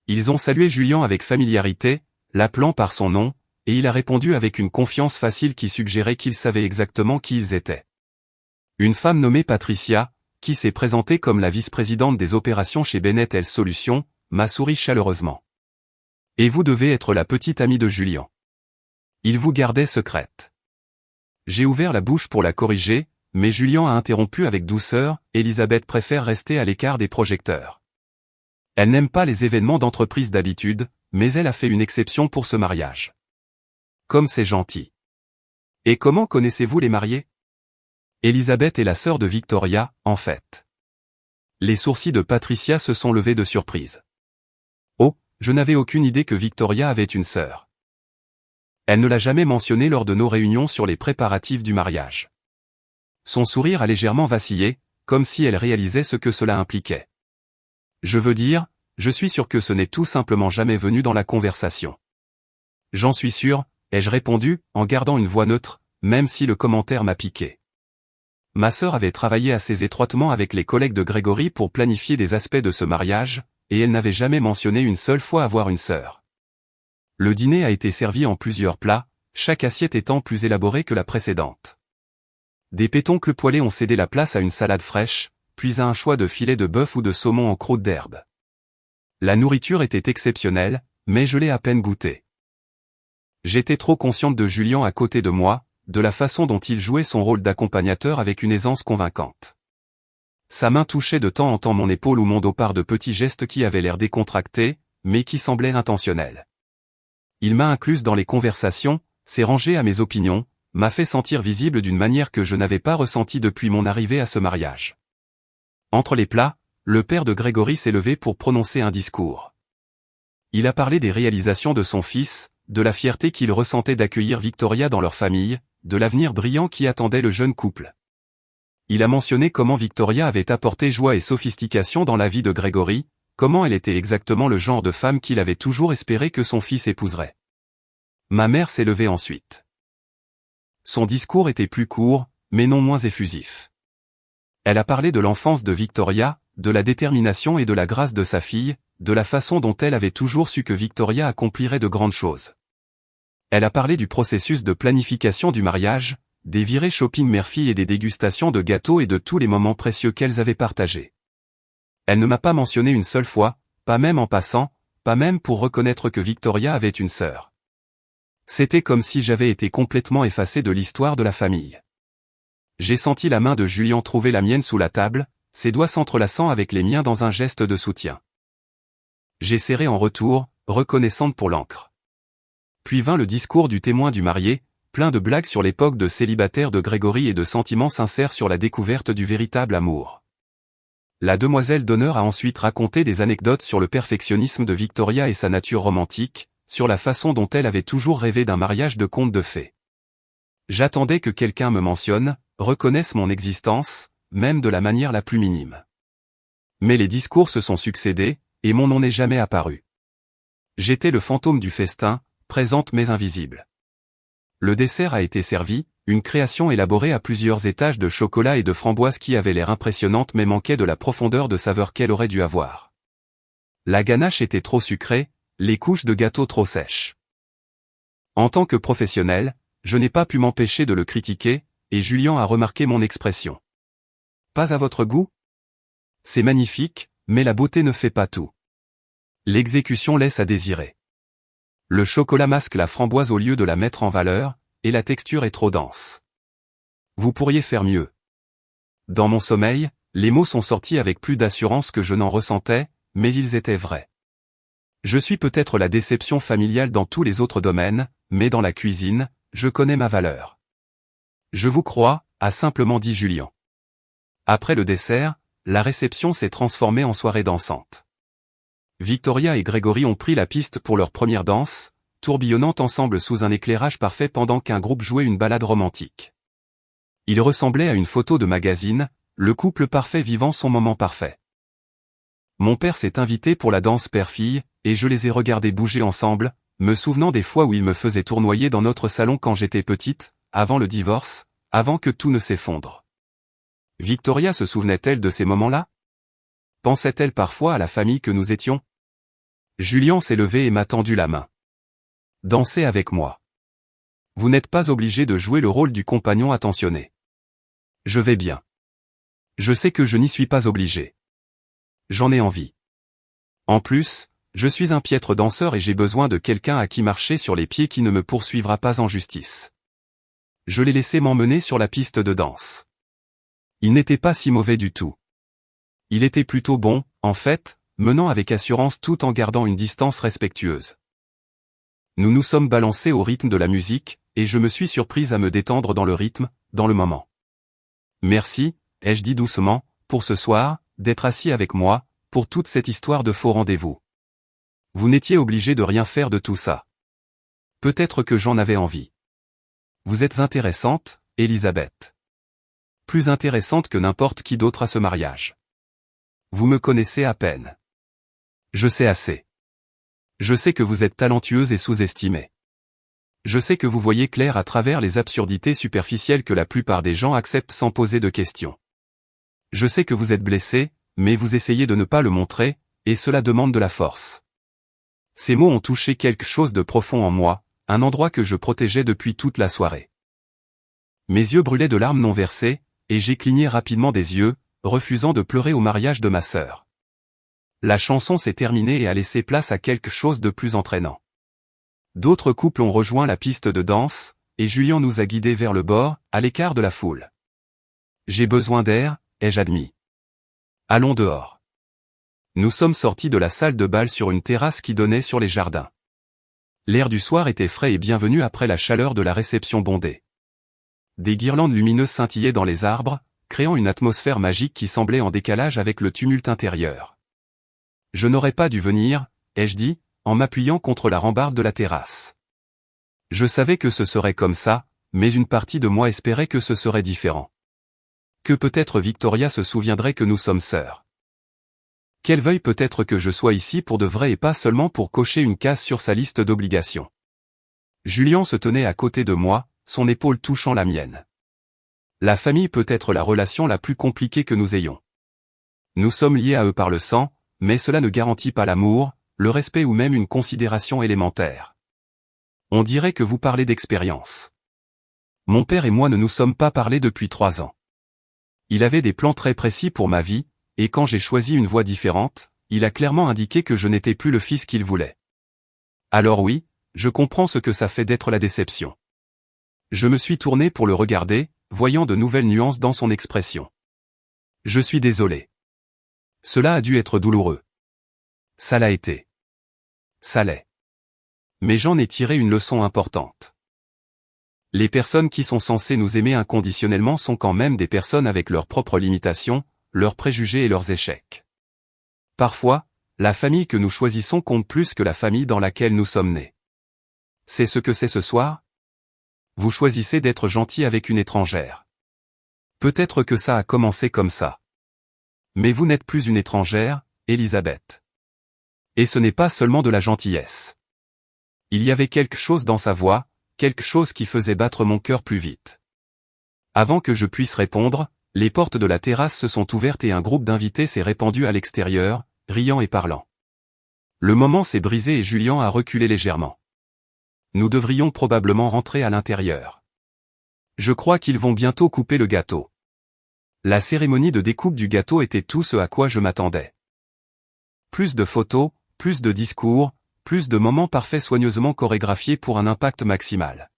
Ils ont salué Julien avec familiarité, l'appelant par son nom, et il a répondu avec une confiance facile qui suggérait qu'ils savaient exactement qui ils étaient. Une femme nommée Patricia, qui s'est présentée comme la vice-présidente des opérations chez Bennett Health Solutions, m'a souri chaleureusement. Et vous devez être la petite amie de Julien. Il vous gardait secrète. J'ai ouvert la bouche pour la corriger, mais Julien a interrompu avec douceur, Elisabeth préfère rester à l'écart des projecteurs. Elle n'aime pas les événements d'entreprise d'habitude, mais elle a fait une exception pour ce mariage. Comme c'est gentil. Et comment connaissez-vous les mariés? Elisabeth est la sœur de Victoria, en fait. Les sourcils de Patricia se sont levés de surprise. Oh, je n'avais aucune idée que Victoria avait une sœur. Elle ne l'a jamais mentionné lors de nos réunions sur les préparatifs du mariage. Son sourire a légèrement vacillé, comme si elle réalisait ce que cela impliquait. Je veux dire, je suis sûr que ce n'est tout simplement jamais venu dans la conversation. J'en suis sûr, ai-je répondu, en gardant une voix neutre, même si le commentaire m'a piqué. Ma sœur avait travaillé assez étroitement avec les collègues de Grégory pour planifier des aspects de ce mariage, et elle n'avait jamais mentionné une seule fois avoir une sœur. Le dîner a été servi en plusieurs plats, chaque assiette étant plus élaborée que la précédente. Des pétoncles poêlés ont cédé la place à une salade fraîche, puis à un choix de filets de bœuf ou de saumon en croûte d'herbe. La nourriture était exceptionnelle, mais je l'ai à peine goûtée. J'étais trop consciente de Julien à côté de moi, de la façon dont il jouait son rôle d'accompagnateur avec une aisance convaincante. Sa main touchait de temps en temps mon épaule ou mon dos par de petits gestes qui avaient l'air décontractés, mais qui semblaient intentionnels. Il m'a incluse dans les conversations, s'est rangé à mes opinions, m'a fait sentir visible d'une manière que je n'avais pas ressentie depuis mon arrivée à ce mariage. Entre les plats, le père de Grégory s'est levé pour prononcer un discours. Il a parlé des réalisations de son fils, de la fierté qu'il ressentait d'accueillir Victoria dans leur famille, de l'avenir brillant qui attendait le jeune couple. Il a mentionné comment Victoria avait apporté joie et sophistication dans la vie de Grégory, comment elle était exactement le genre de femme qu'il avait toujours espéré que son fils épouserait. Ma mère s'est levée ensuite. Son discours était plus court, mais non moins effusif. Elle a parlé de l'enfance de Victoria, de la détermination et de la grâce de sa fille, de la façon dont elle avait toujours su que Victoria accomplirait de grandes choses. Elle a parlé du processus de planification du mariage, des virées shopping mère-fille et des dégustations de gâteaux et de tous les moments précieux qu'elles avaient partagés. Elle ne m'a pas mentionné une seule fois, pas même en passant, pas même pour reconnaître que Victoria avait une sœur. C'était comme si j'avais été complètement effacé de l'histoire de la famille. J'ai senti la main de Julien trouver la mienne sous la table, ses doigts s'entrelaçant avec les miens dans un geste de soutien. J'ai serré en retour, reconnaissante pour l'encre. Puis vint le discours du témoin du marié, plein de blagues sur l'époque de célibataire de Grégory et de sentiments sincères sur la découverte du véritable amour. La demoiselle d'honneur a ensuite raconté des anecdotes sur le perfectionnisme de Victoria et sa nature romantique, sur la façon dont elle avait toujours rêvé d'un mariage de conte de fées. J'attendais que quelqu'un me mentionne, reconnaisse mon existence, même de la manière la plus minime. Mais les discours se sont succédés, et mon nom n'est jamais apparu. J'étais le fantôme du festin, présente mais invisible. Le dessert a été servi, une création élaborée à plusieurs étages de chocolat et de framboises qui avait l'air impressionnante mais manquait de la profondeur de saveur qu'elle aurait dû avoir. La ganache était trop sucrée, les couches de gâteau trop sèches. En tant que professionnel, je n'ai pas pu m'empêcher de le critiquer, et Julien a remarqué mon expression. Pas à votre goût? C'est magnifique, mais la beauté ne fait pas tout. L'exécution laisse à désirer. Le chocolat masque la framboise au lieu de la mettre en valeur, et la texture est trop dense. Vous pourriez faire mieux. Dans mon sommeil, les mots sont sortis avec plus d'assurance que je n'en ressentais, mais ils étaient vrais. Je suis peut-être la déception familiale dans tous les autres domaines, mais dans la cuisine, je connais ma valeur. Je vous crois, a simplement dit Julien. Après le dessert, la réception s'est transformée en soirée dansante. Victoria et Grégory ont pris la piste pour leur première danse, tourbillonnant ensemble sous un éclairage parfait pendant qu'un groupe jouait une ballade romantique. Il ressemblait à une photo de magazine, le couple parfait vivant son moment parfait. Mon père s'est invité pour la danse père-fille, et je les ai regardés bouger ensemble, me souvenant des fois où ils me faisaient tournoyer dans notre salon quand j'étais petite, avant le divorce, avant que tout ne s'effondre. Victoria se souvenait-elle de ces moments-là? Pensait-elle parfois à la famille que nous étions? Julien s'est levé et m'a tendu la main. Dansez avec moi. Vous n'êtes pas obligé de jouer le rôle du compagnon attentionné. Je vais bien. Je sais que je n'y suis pas obligé. J'en ai envie. En plus, je suis un piètre danseur et j'ai besoin de quelqu'un à qui marcher sur les pieds qui ne me poursuivra pas en justice. Je l'ai laissé m'emmener sur la piste de danse. Il n'était pas si mauvais du tout. Il était plutôt bon, en fait, menant avec assurance tout en gardant une distance respectueuse. Nous nous sommes balancés au rythme de la musique, et je me suis surprise à me détendre dans le rythme, dans le moment. Merci, ai-je dit doucement, pour ce soir, d'être assis avec moi, pour toute cette histoire de faux rendez-vous. Vous n'étiez obligé de rien faire de tout ça. Peut-être que j'en avais envie. Vous êtes intéressante, Elisabeth. Plus intéressante que n'importe qui d'autre à ce mariage. Vous me connaissez à peine. Je sais assez. Je sais que vous êtes talentueuse et sous-estimée. Je sais que vous voyez clair à travers les absurdités superficielles que la plupart des gens acceptent sans poser de questions. Je sais que vous êtes blessée, mais vous essayez de ne pas le montrer, et cela demande de la force. Ces mots ont touché quelque chose de profond en moi, un endroit que je protégeais depuis toute la soirée. Mes yeux brûlaient de larmes non versées, et j'ai cligné rapidement des yeux, refusant de pleurer au mariage de ma sœur. La chanson s'est terminée et a laissé place à quelque chose de plus entraînant. D'autres couples ont rejoint la piste de danse, et Julien nous a guidés vers le bord, à l'écart de la foule. J'ai besoin d'air, ai-je admis. Allons dehors. Nous sommes sortis de la salle de bal sur une terrasse qui donnait sur les jardins. L'air du soir était frais et bienvenu après la chaleur de la réception bondée. Des guirlandes lumineuses scintillaient dans les arbres, créant une atmosphère magique qui semblait en décalage avec le tumulte intérieur. Je n'aurais pas dû venir, ai-je dit, en m'appuyant contre la rambarde de la terrasse. Je savais que ce serait comme ça, mais une partie de moi espérait que ce serait différent. Que peut-être Victoria se souviendrait que nous sommes sœurs. Qu'elle veuille peut-être que je sois ici pour de vrai et pas seulement pour cocher une case sur sa liste d'obligations. Julien se tenait à côté de moi, son épaule touchant la mienne. La famille peut être la relation la plus compliquée que nous ayons. Nous sommes liés à eux par le sang, mais cela ne garantit pas l'amour, le respect ou même une considération élémentaire. On dirait que vous parlez d'expérience. Mon père et moi ne nous sommes pas parlé depuis 3 ans. Il avait des plans très précis pour ma vie, et quand j'ai choisi une voie différente, il a clairement indiqué que je n'étais plus le fils qu'il voulait. Alors oui, je comprends ce que ça fait d'être la déception. Je me suis tourné pour le regarder, voyant de nouvelles nuances dans son expression. Je suis désolé. Cela a dû être douloureux. Ça l'a été. Ça l'est. Mais j'en ai tiré une leçon importante. Les personnes qui sont censées nous aimer inconditionnellement sont quand même des personnes avec leurs propres limitations, leurs préjugés et leurs échecs. Parfois, la famille que nous choisissons compte plus que la famille dans laquelle nous sommes nés. C'est ce que c'est ce soir? Vous choisissez d'être gentil avec une étrangère. Peut-être que ça a commencé comme ça. Mais vous n'êtes plus une étrangère, Elisabeth. Et ce n'est pas seulement de la gentillesse. Il y avait quelque chose dans sa voix, quelque chose qui faisait battre mon cœur plus vite. Avant que je puisse répondre, les portes de la terrasse se sont ouvertes et un groupe d'invités s'est répandu à l'extérieur, riant et parlant. Le moment s'est brisé et Julien a reculé légèrement. Nous devrions probablement rentrer à l'intérieur. Je crois qu'ils vont bientôt couper le gâteau. La cérémonie de découpe du gâteau était tout ce à quoi je m'attendais. Plus de photos, plus de discours, plus de moments parfaits soigneusement chorégraphiés pour un impact maximal.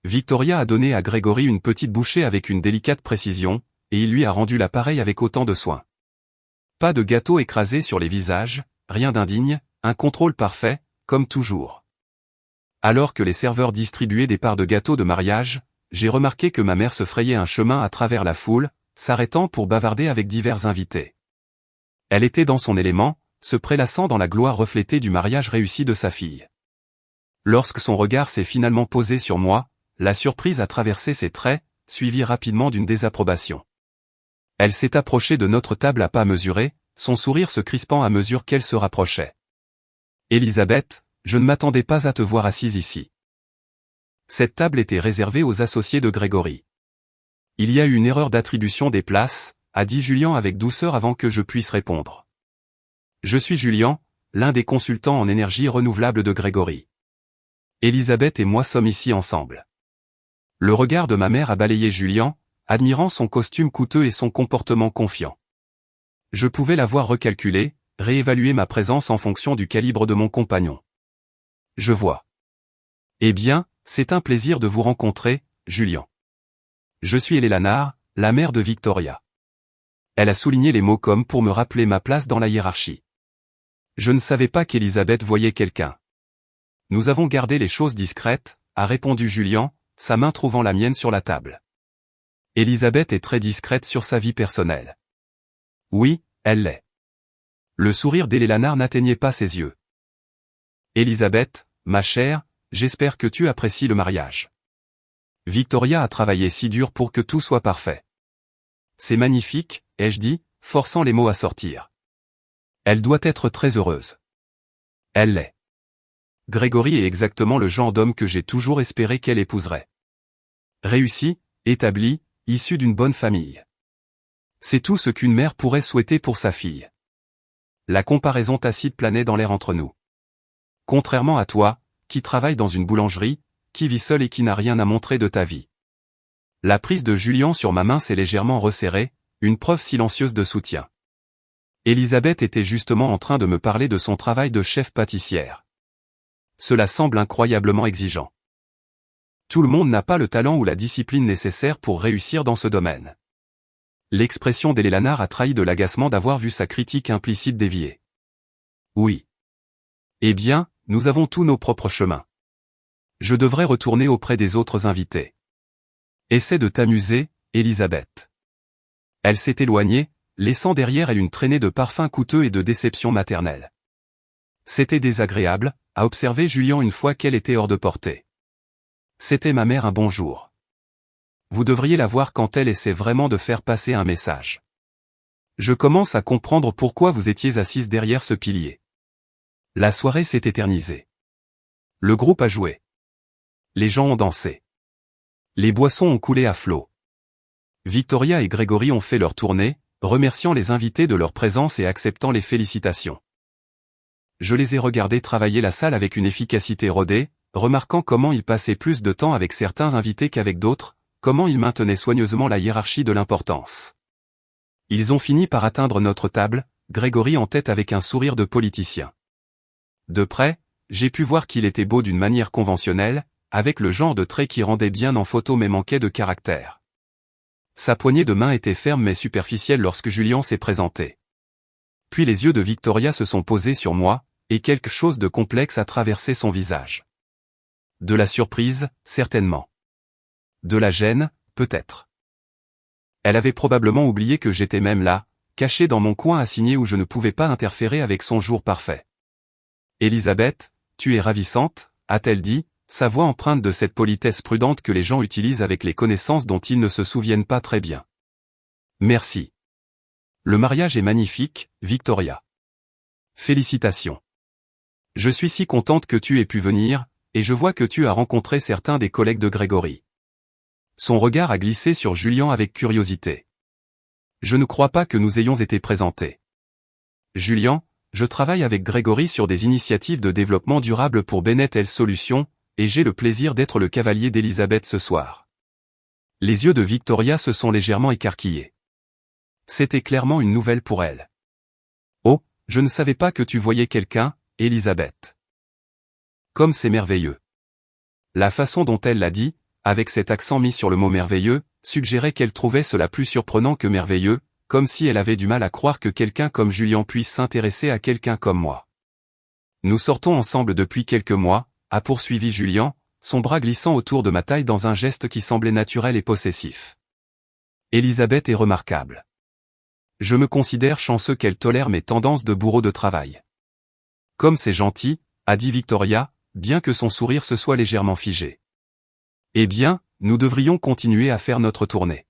Victoria a donné à Grégory une petite bouchée avec une délicate précision, et il lui a rendu l'appareil avec autant de soin. Pas de gâteau écrasé sur les visages, rien d'indigne, un contrôle parfait, comme toujours. Alors que les serveurs distribuaient des parts de gâteau de mariage, j'ai remarqué que ma mère se frayait un chemin à travers la foule, s'arrêtant pour bavarder avec divers invités. Elle était dans son élément, se prélassant dans la gloire reflétée du mariage réussi de sa fille. Lorsque son regard s'est finalement posé sur moi, la surprise a traversé ses traits, suivie rapidement d'une désapprobation. Elle s'est approchée de notre table à pas mesurés, son sourire se crispant à mesure qu'elle se rapprochait. « Elisabeth, je ne m'attendais pas à te voir assise ici. » Cette table était réservée aux associés de Grégory. « Il y a eu une erreur d'attribution des places », a dit Julien avec douceur avant que je puisse répondre. « Je suis Julien, l'un des consultants en énergie renouvelable de Grégory. Elisabeth et moi sommes ici ensemble. » Le regard de ma mère a balayé Julien, admirant son costume coûteux et son comportement confiant. Je pouvais l'avoir recalculé, réévaluer ma présence en fonction du calibre de mon compagnon. Je vois. Eh bien, c'est un plaisir de vous rencontrer, Julien. Je suis Eleanor, la mère de Victoria. Elle a souligné les mots comme pour me rappeler ma place dans la hiérarchie. Je ne savais pas qu'Elisabeth voyait quelqu'un. Nous avons gardé les choses discrètes, a répondu Julien, sa main trouvant la mienne sur la table. Elisabeth est très discrète sur sa vie personnelle. Oui, elle l'est. Le sourire d'Eleanor n'atteignait pas ses yeux. Elisabeth, ma chère, j'espère que tu apprécies le mariage. Victoria a travaillé si dur pour que tout soit parfait. C'est magnifique, ai-je dit, forçant les mots à sortir. Elle doit être très heureuse. Elle l'est. Grégory est exactement le genre d'homme que j'ai toujours espéré qu'elle épouserait. Réussi, établi, issu d'une bonne famille. C'est tout ce qu'une mère pourrait souhaiter pour sa fille. La comparaison tacite planait dans l'air entre nous. Contrairement à toi, qui travaille dans une boulangerie, qui vit seul et qui n'a rien à montrer de ta vie. La prise de Julien sur ma main s'est légèrement resserrée, une preuve silencieuse de soutien. Elisabeth était justement en train de me parler de son travail de chef pâtissière. Cela semble incroyablement exigeant. Tout le monde n'a pas le talent ou la discipline nécessaire pour réussir dans ce domaine. L'expression d'Eleanor a trahi de l'agacement d'avoir vu sa critique implicite dévier. Oui. Eh bien, nous avons tous nos propres chemins. Je devrais retourner auprès des autres invités. Essaie de t'amuser, Elisabeth. Elle s'est éloignée, laissant derrière elle une traînée de parfums coûteux et de déception maternelle. C'était désagréable, à observer Julien une fois qu'elle était hors de portée. C'était ma mère un bonjour. Vous devriez la voir quand elle essaie vraiment de faire passer un message. Je commence à comprendre pourquoi vous étiez assise derrière ce pilier. La soirée s'est éternisée. Le groupe a joué. Les gens ont dansé. Les boissons ont coulé à flot. Victoria et Grégory ont fait leur tournée, remerciant les invités de leur présence et acceptant les félicitations. Je les ai regardés travailler la salle avec une efficacité rodée, remarquant comment ils passaient plus de temps avec certains invités qu'avec d'autres, comment ils maintenaient soigneusement la hiérarchie de l'importance. Ils ont fini par atteindre notre table, Grégory en tête avec un sourire de politicien. De près, j'ai pu voir qu'il était beau d'une manière conventionnelle, avec le genre de trait qui rendait bien en photo mais manquait de caractère. Sa poignée de main était ferme mais superficielle lorsque Julien s'est présenté. Puis les yeux de Victoria se sont posés sur moi, et quelque chose de complexe a traversé son visage. De la surprise, certainement. De la gêne, peut-être. Elle avait probablement oublié que j'étais même là, caché dans mon coin assigné où je ne pouvais pas interférer avec son jour parfait. « Elisabeth, tu es ravissante », a-t-elle dit, sa voix empreinte de cette politesse prudente que les gens utilisent avec les connaissances dont ils ne se souviennent pas très bien. « Merci. Le mariage est magnifique, Victoria. Félicitations. Je suis si contente que tu aies pu venir, et je vois que tu as rencontré certains des collègues de Grégory. » Son regard a glissé sur Julien avec curiosité. Je ne crois pas que nous ayons été présentés. Julien, je travaille avec Grégory sur des initiatives de développement durable pour Bennett Health Solutions, et j'ai le plaisir d'être le cavalier d'Elisabeth ce soir. Les yeux de Victoria se sont légèrement écarquillés. C'était clairement une nouvelle pour elle. Oh, je ne savais pas que tu voyais quelqu'un, Elisabeth. Comme c'est merveilleux. La façon dont elle l'a dit, avec cet accent mis sur le mot merveilleux, suggérait qu'elle trouvait cela plus surprenant que merveilleux, comme si elle avait du mal à croire que quelqu'un comme Julien puisse s'intéresser à quelqu'un comme moi. Nous sortons ensemble depuis quelques mois, a poursuivi Julien, son bras glissant autour de ma taille dans un geste qui semblait naturel et possessif. Elisabeth est remarquable. Je me considère chanceux qu'elle tolère mes tendances de bourreau de travail. Comme c'est gentil, a dit Victoria, bien que son sourire se soit légèrement figé. Eh bien, nous devrions continuer à faire notre tournée.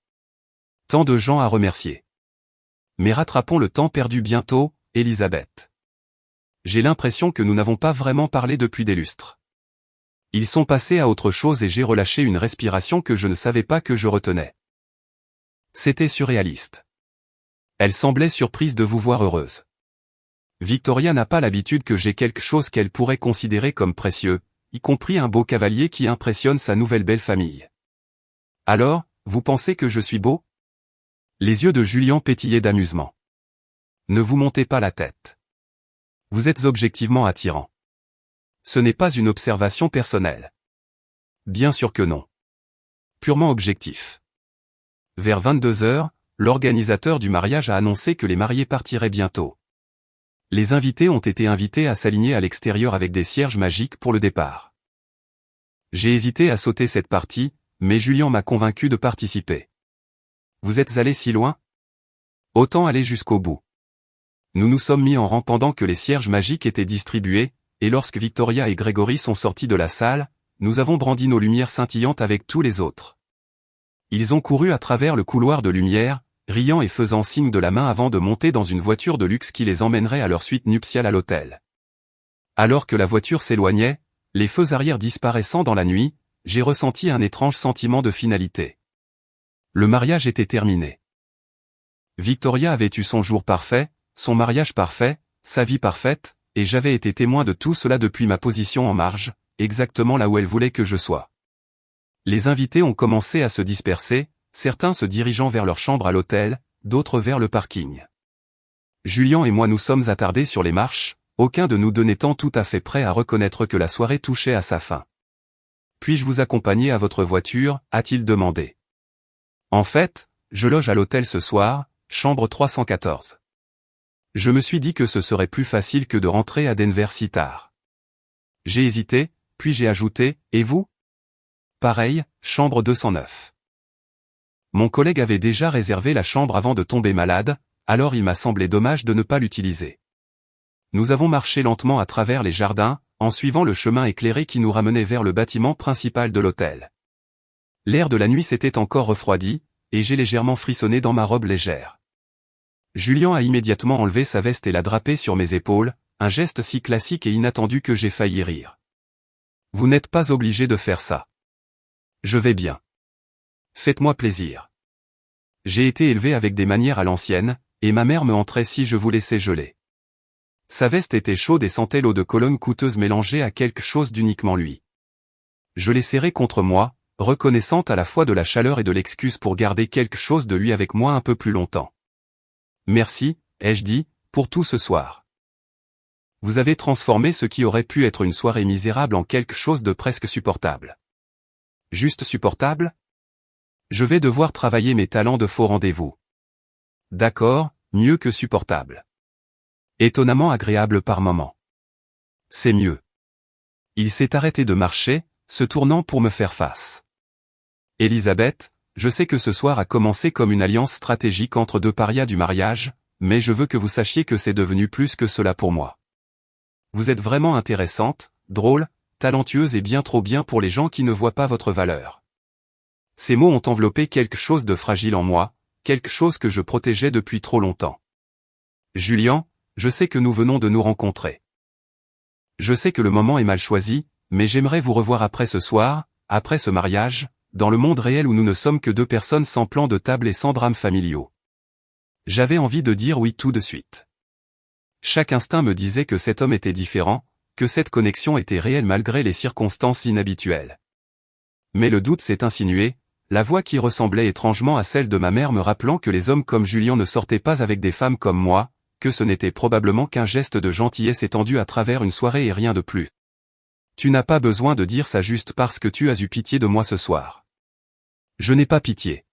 Tant de gens à remercier. Mais rattrapons le temps perdu bientôt, Elisabeth. J'ai l'impression que nous n'avons pas vraiment parlé depuis des lustres. Ils sont passés à autre chose et j'ai relâché une respiration que je ne savais pas que je retenais. C'était surréaliste. Elle semblait surprise de vous voir heureuse. Victoria n'a pas l'habitude que j'ai quelque chose qu'elle pourrait considérer comme précieux, y compris un beau cavalier qui impressionne sa nouvelle belle famille. Alors, vous pensez que je suis beau? Les yeux de Julien pétillaient d'amusement. Ne vous montez pas la tête. Vous êtes objectivement attirant. Ce n'est pas une observation personnelle. Bien sûr que non. Purement objectif. Vers 22 heures, l'organisateur du mariage a annoncé que les mariés partiraient bientôt. Les invités ont été invités à s'aligner à l'extérieur avec des cierges magiques pour le départ. J'ai hésité à sauter cette partie, mais Julien m'a convaincu de participer. Vous êtes allé si loin? Autant aller jusqu'au bout. Nous nous sommes mis en rang pendant que les cierges magiques étaient distribués, et lorsque Victoria et Grégory sont sortis de la salle, nous avons brandi nos lumières scintillantes avec tous les autres. Ils ont couru à travers le couloir de lumière, riant et faisant signe de la main avant de monter dans une voiture de luxe qui les emmènerait à leur suite nuptiale à l'hôtel. Alors que la voiture s'éloignait, les feux arrière disparaissant dans la nuit, j'ai ressenti un étrange sentiment de finalité. Le mariage était terminé. Victoria avait eu son jour parfait, son mariage parfait, sa vie parfaite, et j'avais été témoin de tout cela depuis ma position en marge, exactement là où elle voulait que je sois. Les invités ont commencé à se disperser, certains se dirigeant vers leur chambre à l'hôtel, d'autres vers le parking. Julien et moi nous sommes attardés sur les marches, aucun de nous deux n'étant tout à fait prêt à reconnaître que la soirée touchait à sa fin. « Puis-je vous accompagner à votre voiture » a-t-il demandé. En fait, je loge à l'hôtel ce soir, chambre 314. Je me suis dit que ce serait plus facile que de rentrer à Denver si tard. J'ai hésité, puis j'ai ajouté, et vous? Pareil, chambre 209. Mon collègue avait déjà réservé la chambre avant de tomber malade, alors il m'a semblé dommage de ne pas l'utiliser. Nous avons marché lentement à travers les jardins, en suivant le chemin éclairé qui nous ramenait vers le bâtiment principal de l'hôtel. L'air de la nuit s'était encore refroidi, et j'ai légèrement frissonné dans ma robe légère. Julien a immédiatement enlevé sa veste et l'a drapée sur mes épaules, un geste si classique et inattendu que j'ai failli rire. Vous n'êtes pas obligé de faire ça. Je vais bien. Faites-moi plaisir. J'ai été élevé avec des manières à l'ancienne, et ma mère me entrait si je vous laissais geler. Sa veste était chaude et sentait l'eau de Cologne coûteuse mélangée à quelque chose d'uniquement lui. Je l'ai serré contre moi, reconnaissante à la fois de la chaleur et de l'excuse pour garder quelque chose de lui avec moi un peu plus longtemps. Merci, ai-je dit, pour tout ce soir. Vous avez transformé ce qui aurait pu être une soirée misérable en quelque chose de presque supportable. Juste supportable? Je vais devoir travailler mes talents de faux rendez-vous. D'accord, mieux que supportable. Étonnamment agréable par moments. C'est mieux. Il s'est arrêté de marcher, se tournant pour me faire face. Elisabeth, je sais que ce soir a commencé comme une alliance stratégique entre deux parias du mariage, mais je veux que vous sachiez que c'est devenu plus que cela pour moi. Vous êtes vraiment intéressante, drôle, talentueuse et bien trop bien pour les gens qui ne voient pas votre valeur. Ces mots ont enveloppé quelque chose de fragile en moi, quelque chose que je protégeais depuis trop longtemps. Julien, je sais que nous venons de nous rencontrer. Je sais que le moment est mal choisi, mais j'aimerais vous revoir après ce soir, après ce mariage, dans le monde réel où nous ne sommes que deux personnes sans plan de table et sans drames familiaux. J'avais envie de dire oui tout de suite. Chaque instinct me disait que cet homme était différent, que cette connexion était réelle malgré les circonstances inhabituelles. Mais le doute s'est insinué, la voix qui ressemblait étrangement à celle de ma mère me rappelant que les hommes comme Julien ne sortaient pas avec des femmes comme moi, que ce n'était probablement qu'un geste de gentillesse étendu à travers une soirée et rien de plus. Tu n'as pas besoin de dire ça juste parce que tu as eu pitié de moi ce soir. Je n'ai pas pitié.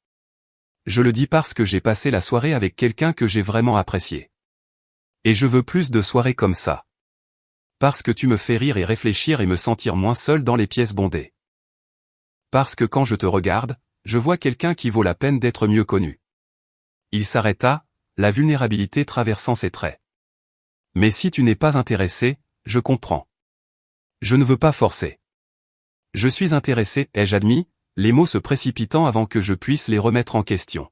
Je le dis parce que j'ai passé la soirée avec quelqu'un que j'ai vraiment apprécié. Et je veux plus de soirées comme ça. Parce que tu me fais rire et réfléchir et me sentir moins seul dans les pièces bondées. Parce que quand je te regarde, je vois quelqu'un qui vaut la peine d'être mieux connu. Il s'arrêta, la vulnérabilité traversant ses traits. Mais si tu n'es pas intéressé, je comprends. Je ne veux pas forcer. Je suis intéressé, ai-je admis, les mots se précipitant avant que je puisse les remettre en question.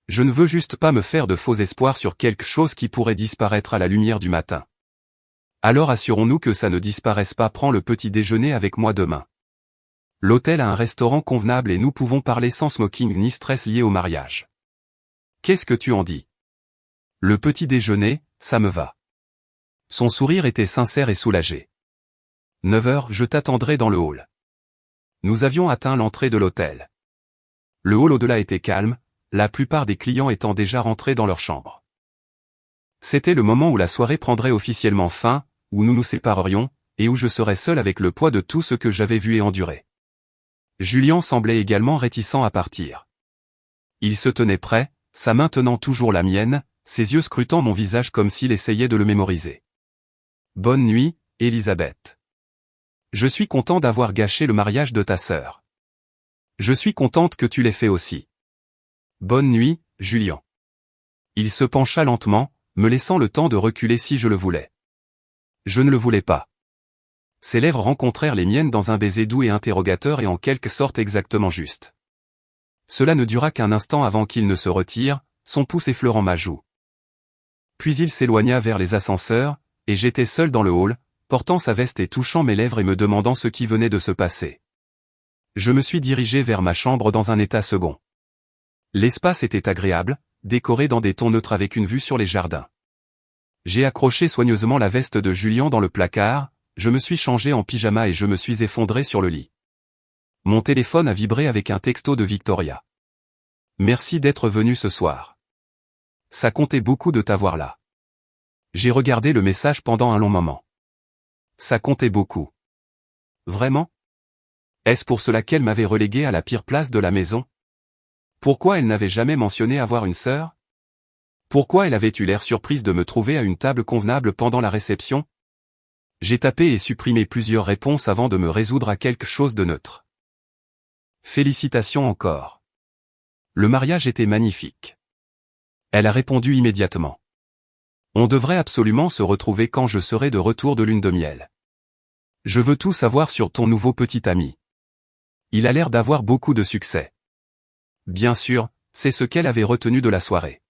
Je ne veux juste pas me faire de faux espoirs sur quelque chose qui pourrait disparaître à la lumière du matin. Alors assurons-nous que ça ne disparaisse pas. Prends le petit déjeuner avec moi demain. L'hôtel a un restaurant convenable et nous pouvons parler sans smoking ni stress lié au mariage. Qu'est-ce que tu en dis? Le petit déjeuner, ça me va. Son sourire était sincère et soulagé. 9 heures, je t'attendrai dans le hall. Nous avions atteint l'entrée de l'hôtel. Le hall au-delà était calme, la plupart des clients étant déjà rentrés dans leur chambre. C'était le moment où la soirée prendrait officiellement fin, où nous nous séparerions, et où je serais seul avec le poids de tout ce que j'avais vu et enduré. Julien semblait également réticent à partir. Il se tenait prêt, sa main tenant toujours la mienne, ses yeux scrutant mon visage comme s'il essayait de le mémoriser. Bonne nuit, Elisabeth. Je suis content d'avoir gâché le mariage de ta sœur. Je suis contente que tu l'aies fait aussi. Bonne nuit, Julien. Il se pencha lentement, me laissant le temps de reculer si je le voulais. Je ne le voulais pas. Ses lèvres rencontrèrent les miennes dans un baiser doux et interrogateur et en quelque sorte exactement juste. Cela ne dura qu'un instant avant qu'il ne se retire, son pouce effleurant ma joue. Puis il s'éloigna vers les ascenseurs, et j'étais seul dans le hall, portant sa veste et touchant mes lèvres et me demandant ce qui venait de se passer. Je me suis dirigé vers ma chambre dans un état second. L'espace était agréable, décoré dans des tons neutres avec une vue sur les jardins. J'ai accroché soigneusement la veste de Julien dans le placard, je me suis changé en pyjama et je me suis effondré sur le lit. Mon téléphone a vibré avec un texto de Victoria. Merci d'être venu ce soir. Ça comptait beaucoup de t'avoir là. J'ai regardé le message pendant un long moment. Ça comptait beaucoup. Vraiment? Est-ce pour cela qu'elle m'avait relégué à la pire place de la maison? Pourquoi elle n'avait jamais mentionné avoir une sœur? Pourquoi elle avait eu l'air surprise de me trouver à une table convenable pendant la réception? J'ai tapé et supprimé plusieurs réponses avant de me résoudre à quelque chose de neutre. Félicitations encore. Le mariage était magnifique. Elle a répondu immédiatement. On devrait absolument se retrouver quand je serai de retour de lune de miel. Je veux tout savoir sur ton nouveau petit ami. Il a l'air d'avoir beaucoup de succès. Bien sûr, c'est ce qu'elle avait retenu de la soirée.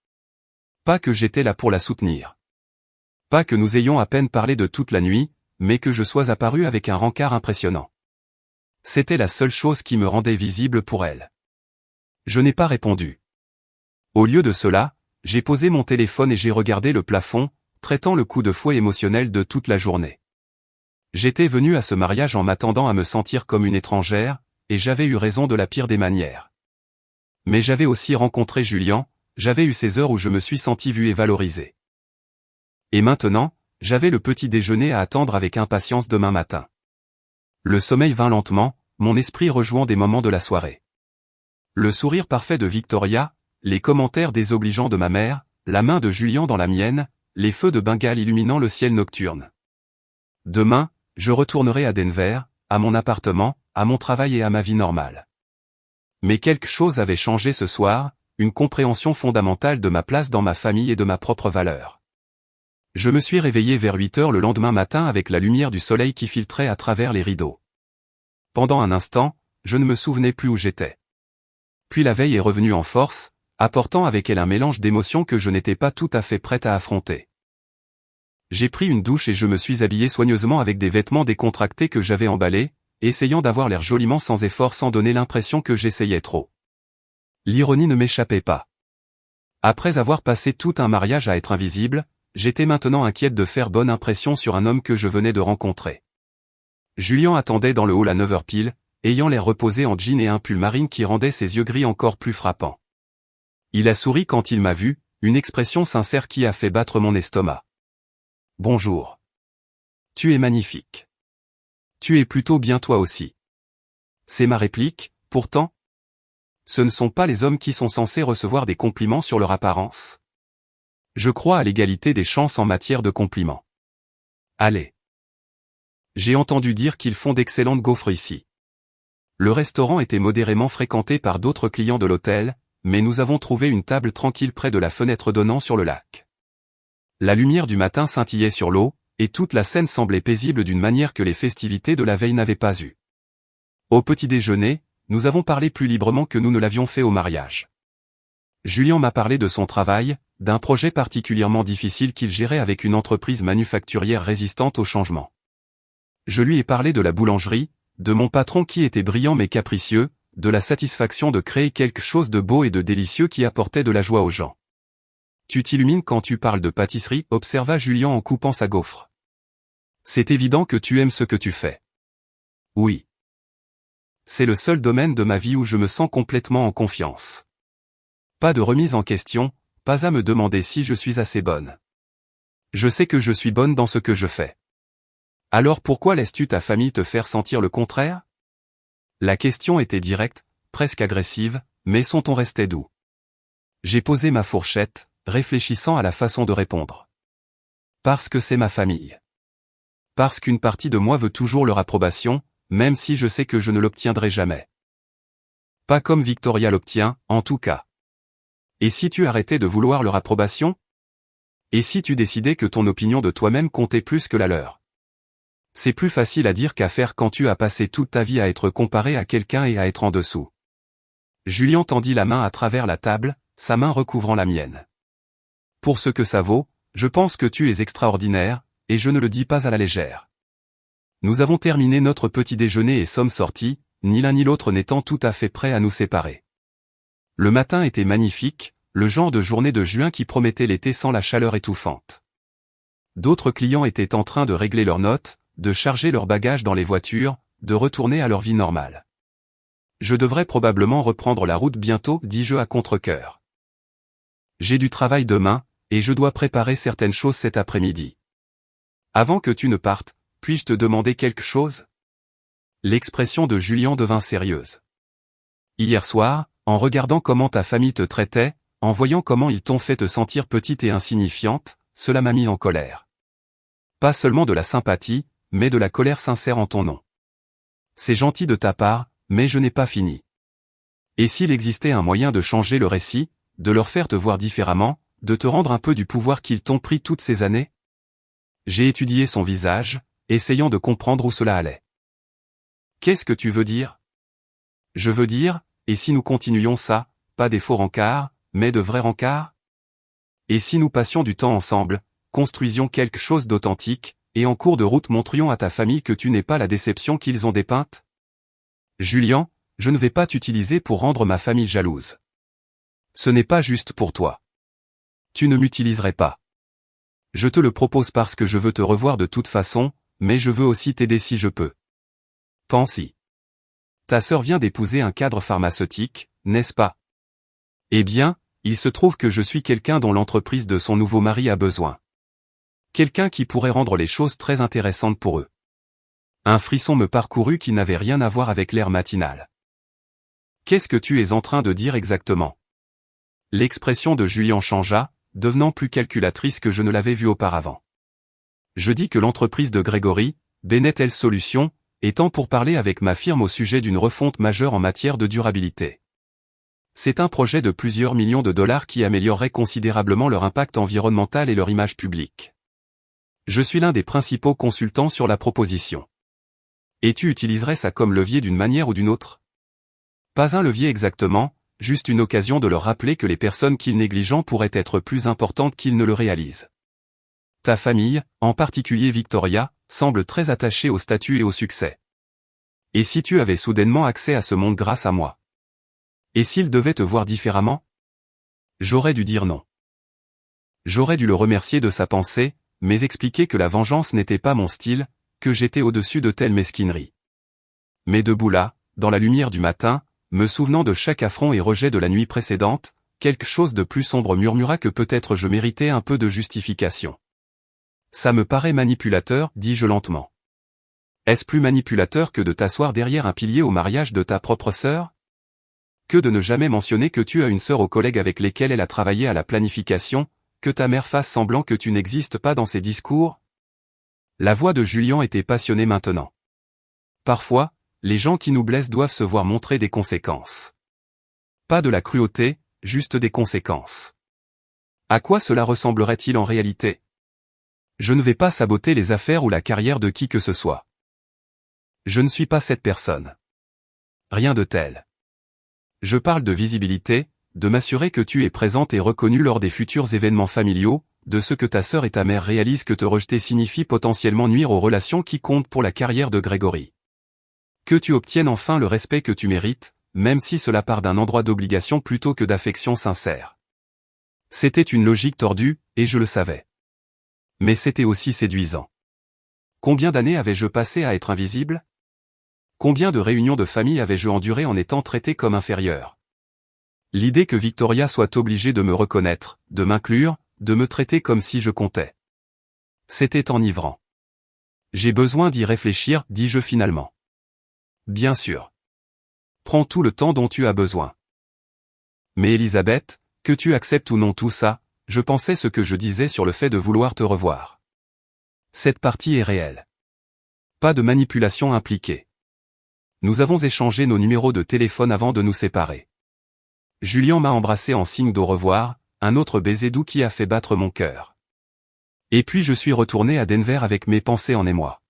Pas que j'étais là pour la soutenir. Pas que nous ayons à peine parlé de toute la nuit, mais que je sois apparu avec un rencard impressionnant. C'était la seule chose qui me rendait visible pour elle. Je n'ai pas répondu. Au lieu de cela, j'ai posé mon téléphone et j'ai regardé le plafond, traitant le coup de fouet émotionnel de toute la journée. J'étais venu à ce mariage en m'attendant à me sentir comme une étrangère, et j'avais eu raison de la pire des manières. Mais j'avais aussi rencontré Julien, j'avais eu ces heures où je me suis senti vu et valorisé. Et maintenant, j'avais le petit déjeuner à attendre avec impatience demain matin. Le sommeil vint lentement, mon esprit rejoignant des moments de la soirée. Le sourire parfait de Victoria, les commentaires désobligeants de ma mère, la main de Julien dans la mienne, les feux de Bengale illuminant le ciel nocturne. Demain, je retournerai à Denver, à mon appartement, à mon travail et à ma vie normale. Mais quelque chose avait changé ce soir, une compréhension fondamentale de ma place dans ma famille et de ma propre valeur. Je me suis réveillé vers 8 heures le lendemain matin avec la lumière du soleil qui filtrait à travers les rideaux. Pendant un instant, je ne me souvenais plus où j'étais. Puis la veille est revenue en force, apportant avec elle un mélange d'émotions que je n'étais pas tout à fait prête à affronter. J'ai pris une douche et je me suis habillé soigneusement avec des vêtements décontractés que j'avais emballés, essayant d'avoir l'air joliment sans effort sans donner l'impression que j'essayais trop. L'ironie ne m'échappait pas. Après avoir passé tout un mariage à être invisible, j'étais maintenant inquiète de faire bonne impression sur un homme que je venais de rencontrer. Julien attendait dans le hall à 9 heures pile, ayant l'air reposé en jean et un pull marine qui rendait ses yeux gris encore plus frappants. Il a souri quand il m'a vu, une expression sincère qui a fait battre mon estomac. Bonjour. Tu es magnifique. Tu es plutôt bien toi aussi. C'est ma réplique, pourtant. Ce ne sont pas les hommes qui sont censés recevoir des compliments sur leur apparence. Je crois à l'égalité des chances en matière de compliments. Allez. J'ai entendu dire qu'ils font d'excellentes gaufres ici. Le restaurant était modérément fréquenté par d'autres clients de l'hôtel, mais nous avons trouvé une table tranquille près de la fenêtre donnant sur le lac. La lumière du matin scintillait sur l'eau, et toute la scène semblait paisible d'une manière que les festivités de la veille n'avaient pas eue. Au petit déjeuner, nous avons parlé plus librement que nous ne l'avions fait au mariage. Julien m'a parlé de son travail, d'un projet particulièrement difficile qu'il gérait avec une entreprise manufacturière résistante au changement. Je lui ai parlé de la boulangerie, de mon patron qui était brillant mais capricieux, de la satisfaction de créer quelque chose de beau et de délicieux qui apportait de la joie aux gens. Tu t'illumines quand tu parles de pâtisserie, observa Julien en coupant sa gaufre. C'est évident que tu aimes ce que tu fais. Oui. C'est le seul domaine de ma vie où je me sens complètement en confiance. Pas de remise en question, pas à me demander si je suis assez bonne. Je sais que je suis bonne dans ce que je fais. Alors pourquoi laisses-tu ta famille te faire sentir le contraire? La question était directe, presque agressive, mais son ton restait doux. J'ai posé ma fourchette, réfléchissant à la façon de répondre. Parce que c'est ma famille. Parce qu'une partie de moi veut toujours leur approbation, même si je sais que je ne l'obtiendrai jamais. Pas comme Victoria l'obtient, en tout cas. Et si tu arrêtais de vouloir leur approbation? Et si tu décidais que ton opinion de toi-même comptait plus que la leur? C'est plus facile à dire qu'à faire quand tu as passé toute ta vie à être comparé à quelqu'un et à être en dessous. Julien tendit la main à travers la table, sa main recouvrant la mienne. Pour ce que ça vaut, je pense que tu es extraordinaire, et je ne le dis pas à la légère. Nous avons terminé notre petit déjeuner et sommes sortis, ni l'un ni l'autre n'étant tout à fait prêts à nous séparer. Le matin était magnifique, le genre de journée de juin qui promettait l'été sans la chaleur étouffante. D'autres clients étaient en train de régler leurs notes, de charger leurs bagages dans les voitures, de retourner à leur vie normale. Je devrais probablement reprendre la route bientôt, dis-je à contre-cœur. J'ai du travail demain, et je dois préparer certaines choses cet après-midi. Avant que tu ne partes, puis-je te demander quelque chose? L'expression de Julien devint sérieuse. Hier soir, en regardant comment ta famille te traitait, en voyant comment ils t'ont fait te sentir petite et insignifiante, cela m'a mis en colère. Pas seulement de la sympathie, mais de la colère sincère en ton nom. C'est gentil de ta part, mais je n'ai pas fini. Et s'il existait un moyen de changer le récit, de leur faire te voir différemment, de te rendre un peu du pouvoir qu'ils t'ont pris toutes ces années? J'ai étudié son visage, essayant de comprendre où cela allait. Qu'est-ce que tu veux dire? Je veux dire, et si nous continuions ça, pas des faux rencarts, mais de vrais rencarts? Et si nous passions du temps ensemble, construisions quelque chose d'authentique, et en cours de route montrions à ta famille que tu n'es pas la déception qu'ils ont dépeinte? Julien, je ne vais pas t'utiliser pour rendre ma famille jalouse. Ce n'est pas juste pour toi. Tu ne m'utiliserais pas. Je te le propose parce que je veux te revoir de toute façon, mais je veux aussi t'aider si je peux. Pense-y. Ta sœur vient d'épouser un cadre pharmaceutique, n'est-ce pas? Eh bien, il se trouve que je suis quelqu'un dont l'entreprise de son nouveau mari a besoin. Quelqu'un qui pourrait rendre les choses très intéressantes pour eux. Un frisson me parcourut qui n'avait rien à voir avec l'air matinal. Qu'est-ce que tu es en train de dire exactement? L'expression de Julien changea, devenant plus calculatrice que je ne l'avais vue auparavant. Je dis que l'entreprise de Grégory, Bennett Health Solutions, étant pour parler avec ma firme au sujet d'une refonte majeure en matière de durabilité. C'est un projet de plusieurs millions de dollars qui améliorerait considérablement leur impact environnemental et leur image publique. Je suis l'un des principaux consultants sur la proposition. Et tu utiliserais ça comme levier d'une manière ou d'une autre? Pas un levier exactement, juste une occasion de leur rappeler que les personnes qu'ils négligent pourraient être plus importantes qu'ils ne le réalisent. Ta famille, en particulier Victoria, semble très attachée au statut et au succès. Et si tu avais soudainement accès à ce monde grâce à moi? Et s'il devait te voir différemment? J'aurais dû dire non. J'aurais dû le remercier de sa pensée, mais expliquer que la vengeance n'était pas mon style, que j'étais au-dessus de telles mesquineries. Mais debout là, dans la lumière du matin, me souvenant de chaque affront et rejet de la nuit précédente, quelque chose de plus sombre murmura que peut-être je méritais un peu de justification. Ça me paraît manipulateur, dis-je lentement. Est-ce plus manipulateur que de t'asseoir derrière un pilier au mariage de ta propre sœur? Que de ne jamais mentionner que tu as une sœur aux collègues avec lesquels elle a travaillé à la planification, que ta mère fasse semblant que tu n'existes pas dans ses discours? La voix de Julien était passionnée maintenant. Parfois, les gens qui nous blessent doivent se voir montrer des conséquences. Pas de la cruauté, juste des conséquences. À quoi cela ressemblerait-il en réalité? Je ne vais pas saboter les affaires ou la carrière de qui que ce soit. Je ne suis pas cette personne. Rien de tel. Je parle de visibilité, de m'assurer que tu es présente et reconnue lors des futurs événements familiaux, de ce que ta sœur et ta mère réalisent que te rejeter signifie potentiellement nuire aux relations qui comptent pour la carrière de Grégory. Que tu obtiennes enfin le respect que tu mérites, même si cela part d'un endroit d'obligation plutôt que d'affection sincère. C'était une logique tordue, et je le savais. Mais c'était aussi séduisant. Combien d'années avais-je passé à être invisible? Combien de réunions de famille avais-je enduré en étant traité comme inférieur? L'idée que Victoria soit obligée de me reconnaître, de m'inclure, de me traiter comme si je comptais. C'était enivrant. J'ai besoin d'y réfléchir, dis-je finalement. Bien sûr. Prends tout le temps dont tu as besoin. Mais Elisabeth, que tu acceptes ou non tout ça, je pensais ce que je disais sur le fait de vouloir te revoir. Cette partie est réelle. Pas de manipulation impliquée. Nous avons échangé nos numéros de téléphone avant de nous séparer. Julien m'a embrassé en signe d'au revoir, un autre baiser doux qui a fait battre mon cœur. Et puis je suis retourné à Denver avec mes pensées en émoi.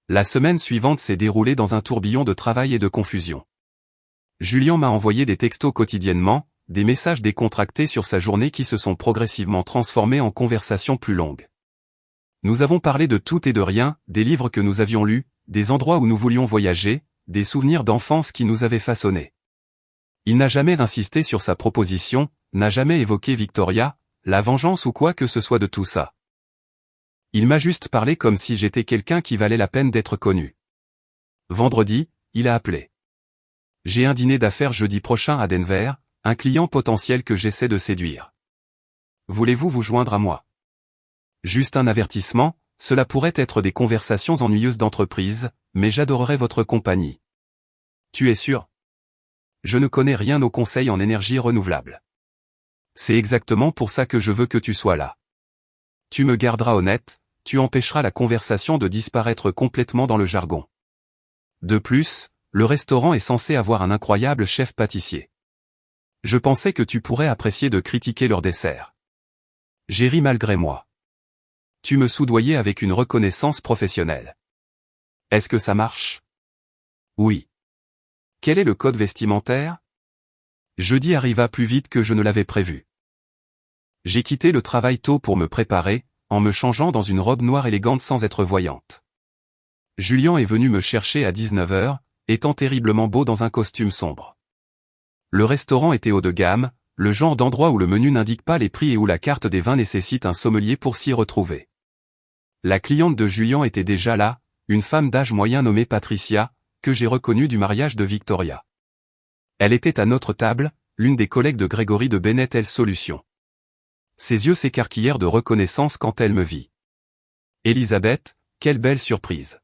La semaine suivante s'est déroulée dans un tourbillon de travail et de confusion. Julien m'a envoyé des textos quotidiennement, des messages décontractés sur sa journée qui se sont progressivement transformés en conversations plus longues. Nous avons parlé de tout et de rien, des livres que nous avions lus, des endroits où nous voulions voyager, des souvenirs d'enfance qui nous avaient façonnés. Il n'a jamais insisté sur sa proposition, n'a jamais évoqué Victoria, la vengeance ou quoi que ce soit de tout ça. Il m'a juste parlé comme si j'étais quelqu'un qui valait la peine d'être connu. Vendredi, il a appelé. J'ai un dîner d'affaires jeudi prochain à Denver, un client potentiel que j'essaie de séduire. Voulez-vous vous joindre à moi? Juste un avertissement, cela pourrait être des conversations ennuyeuses d'entreprise, mais j'adorerais votre compagnie. Tu es sûr? Je ne connais rien aux conseils en énergie renouvelable. C'est exactement pour ça que je veux que tu sois là. Tu me garderas honnête, tu empêcheras la conversation de disparaître complètement dans le jargon. De plus, le restaurant est censé avoir un incroyable chef pâtissier. Je pensais que tu pourrais apprécier de critiquer leur dessert. J'ai ri malgré moi. Tu me soudoyais avec une reconnaissance professionnelle. Est-ce que ça marche? Oui. Quel est le code vestimentaire? Jeudi arriva plus vite que je ne l'avais prévu. J'ai quitté le travail tôt pour me préparer, en me changeant dans une robe noire élégante sans être voyante. Julien est venu me chercher à 19h, étant terriblement beau dans un costume sombre. Le restaurant était haut de gamme, le genre d'endroit où le menu n'indique pas les prix et où la carte des vins nécessite un sommelier pour s'y retrouver. La cliente de Julien était déjà là, une femme d'âge moyen nommée Patricia, que j'ai reconnue du mariage de Victoria. Elle était à notre table, l'une des collègues de Grégory de Bennett Health Solutions. Ses yeux s'écarquillèrent de reconnaissance quand elle me vit. Elisabeth, quelle belle surprise.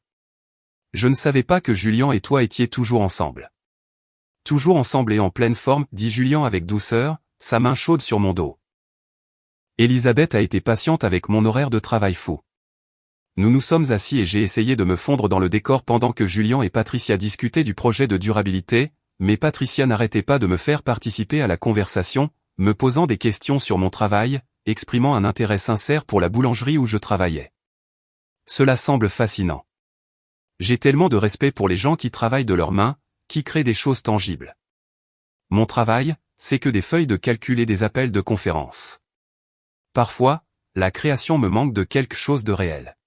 Je ne savais pas que Julien et toi étiez toujours ensemble. Toujours ensemble et en pleine forme, dit Julien avec douceur, sa main chaude sur mon dos. Elisabeth a été patiente avec mon horaire de travail fou. Nous nous sommes assis et j'ai essayé de me fondre dans le décor pendant que Julien et Patricia discutaient du projet de durabilité, mais Patricia n'arrêtait pas de me faire participer à la conversation, me posant des questions sur mon travail, exprimant un intérêt sincère pour la boulangerie où je travaillais. Cela semble fascinant. J'ai tellement de respect pour les gens qui travaillent de leurs mains, qui créent des choses tangibles. Mon travail, c'est que des feuilles de calcul et des appels de conférence. Parfois, la création me manque de quelque chose de réel.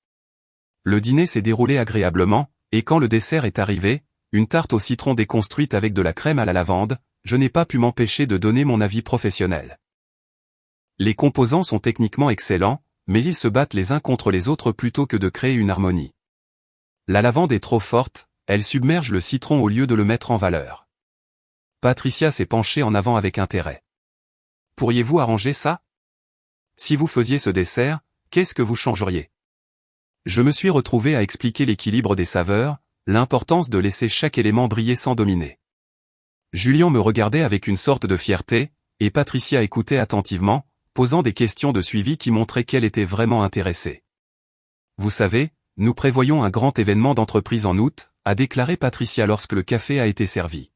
Le dîner s'est déroulé agréablement, et quand le dessert est arrivé, une tarte au citron déconstruite avec de la crème à la lavande, je n'ai pas pu m'empêcher de donner mon avis professionnel. Les composants sont techniquement excellents, mais ils se battent les uns contre les autres plutôt que de créer une harmonie. La lavande est trop forte, elle submerge le citron au lieu de le mettre en valeur. Patricia s'est penchée en avant avec intérêt. Pourriez-vous arranger ça? Si vous faisiez ce dessert, qu'est-ce que vous changeriez? Je me suis retrouvé à expliquer l'équilibre des saveurs, l'importance de laisser chaque élément briller sans dominer. Julien me regardait avec une sorte de fierté, et Patricia écoutait attentivement, posant des questions de suivi qui montraient qu'elle était vraiment intéressée. Vous savez, nous prévoyons un grand événement d'entreprise en août, a déclaré Patricia lorsque le café a été servi.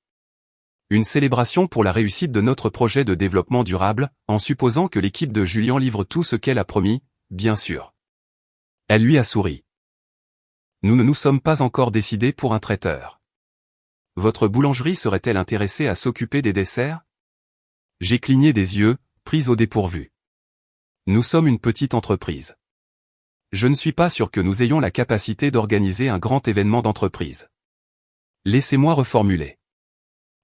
Une célébration pour la réussite de notre projet de développement durable, en supposant que l'équipe de Julien livre tout ce qu'elle a promis, bien sûr. Elle lui a souri. Nous ne nous sommes pas encore décidés pour un traiteur. Votre boulangerie serait-elle intéressée à s'occuper des desserts? J'ai cligné des yeux, prise au dépourvu. Nous sommes une petite entreprise. Je ne suis pas sûr que nous ayons la capacité d'organiser un grand événement d'entreprise. Laissez-moi reformuler.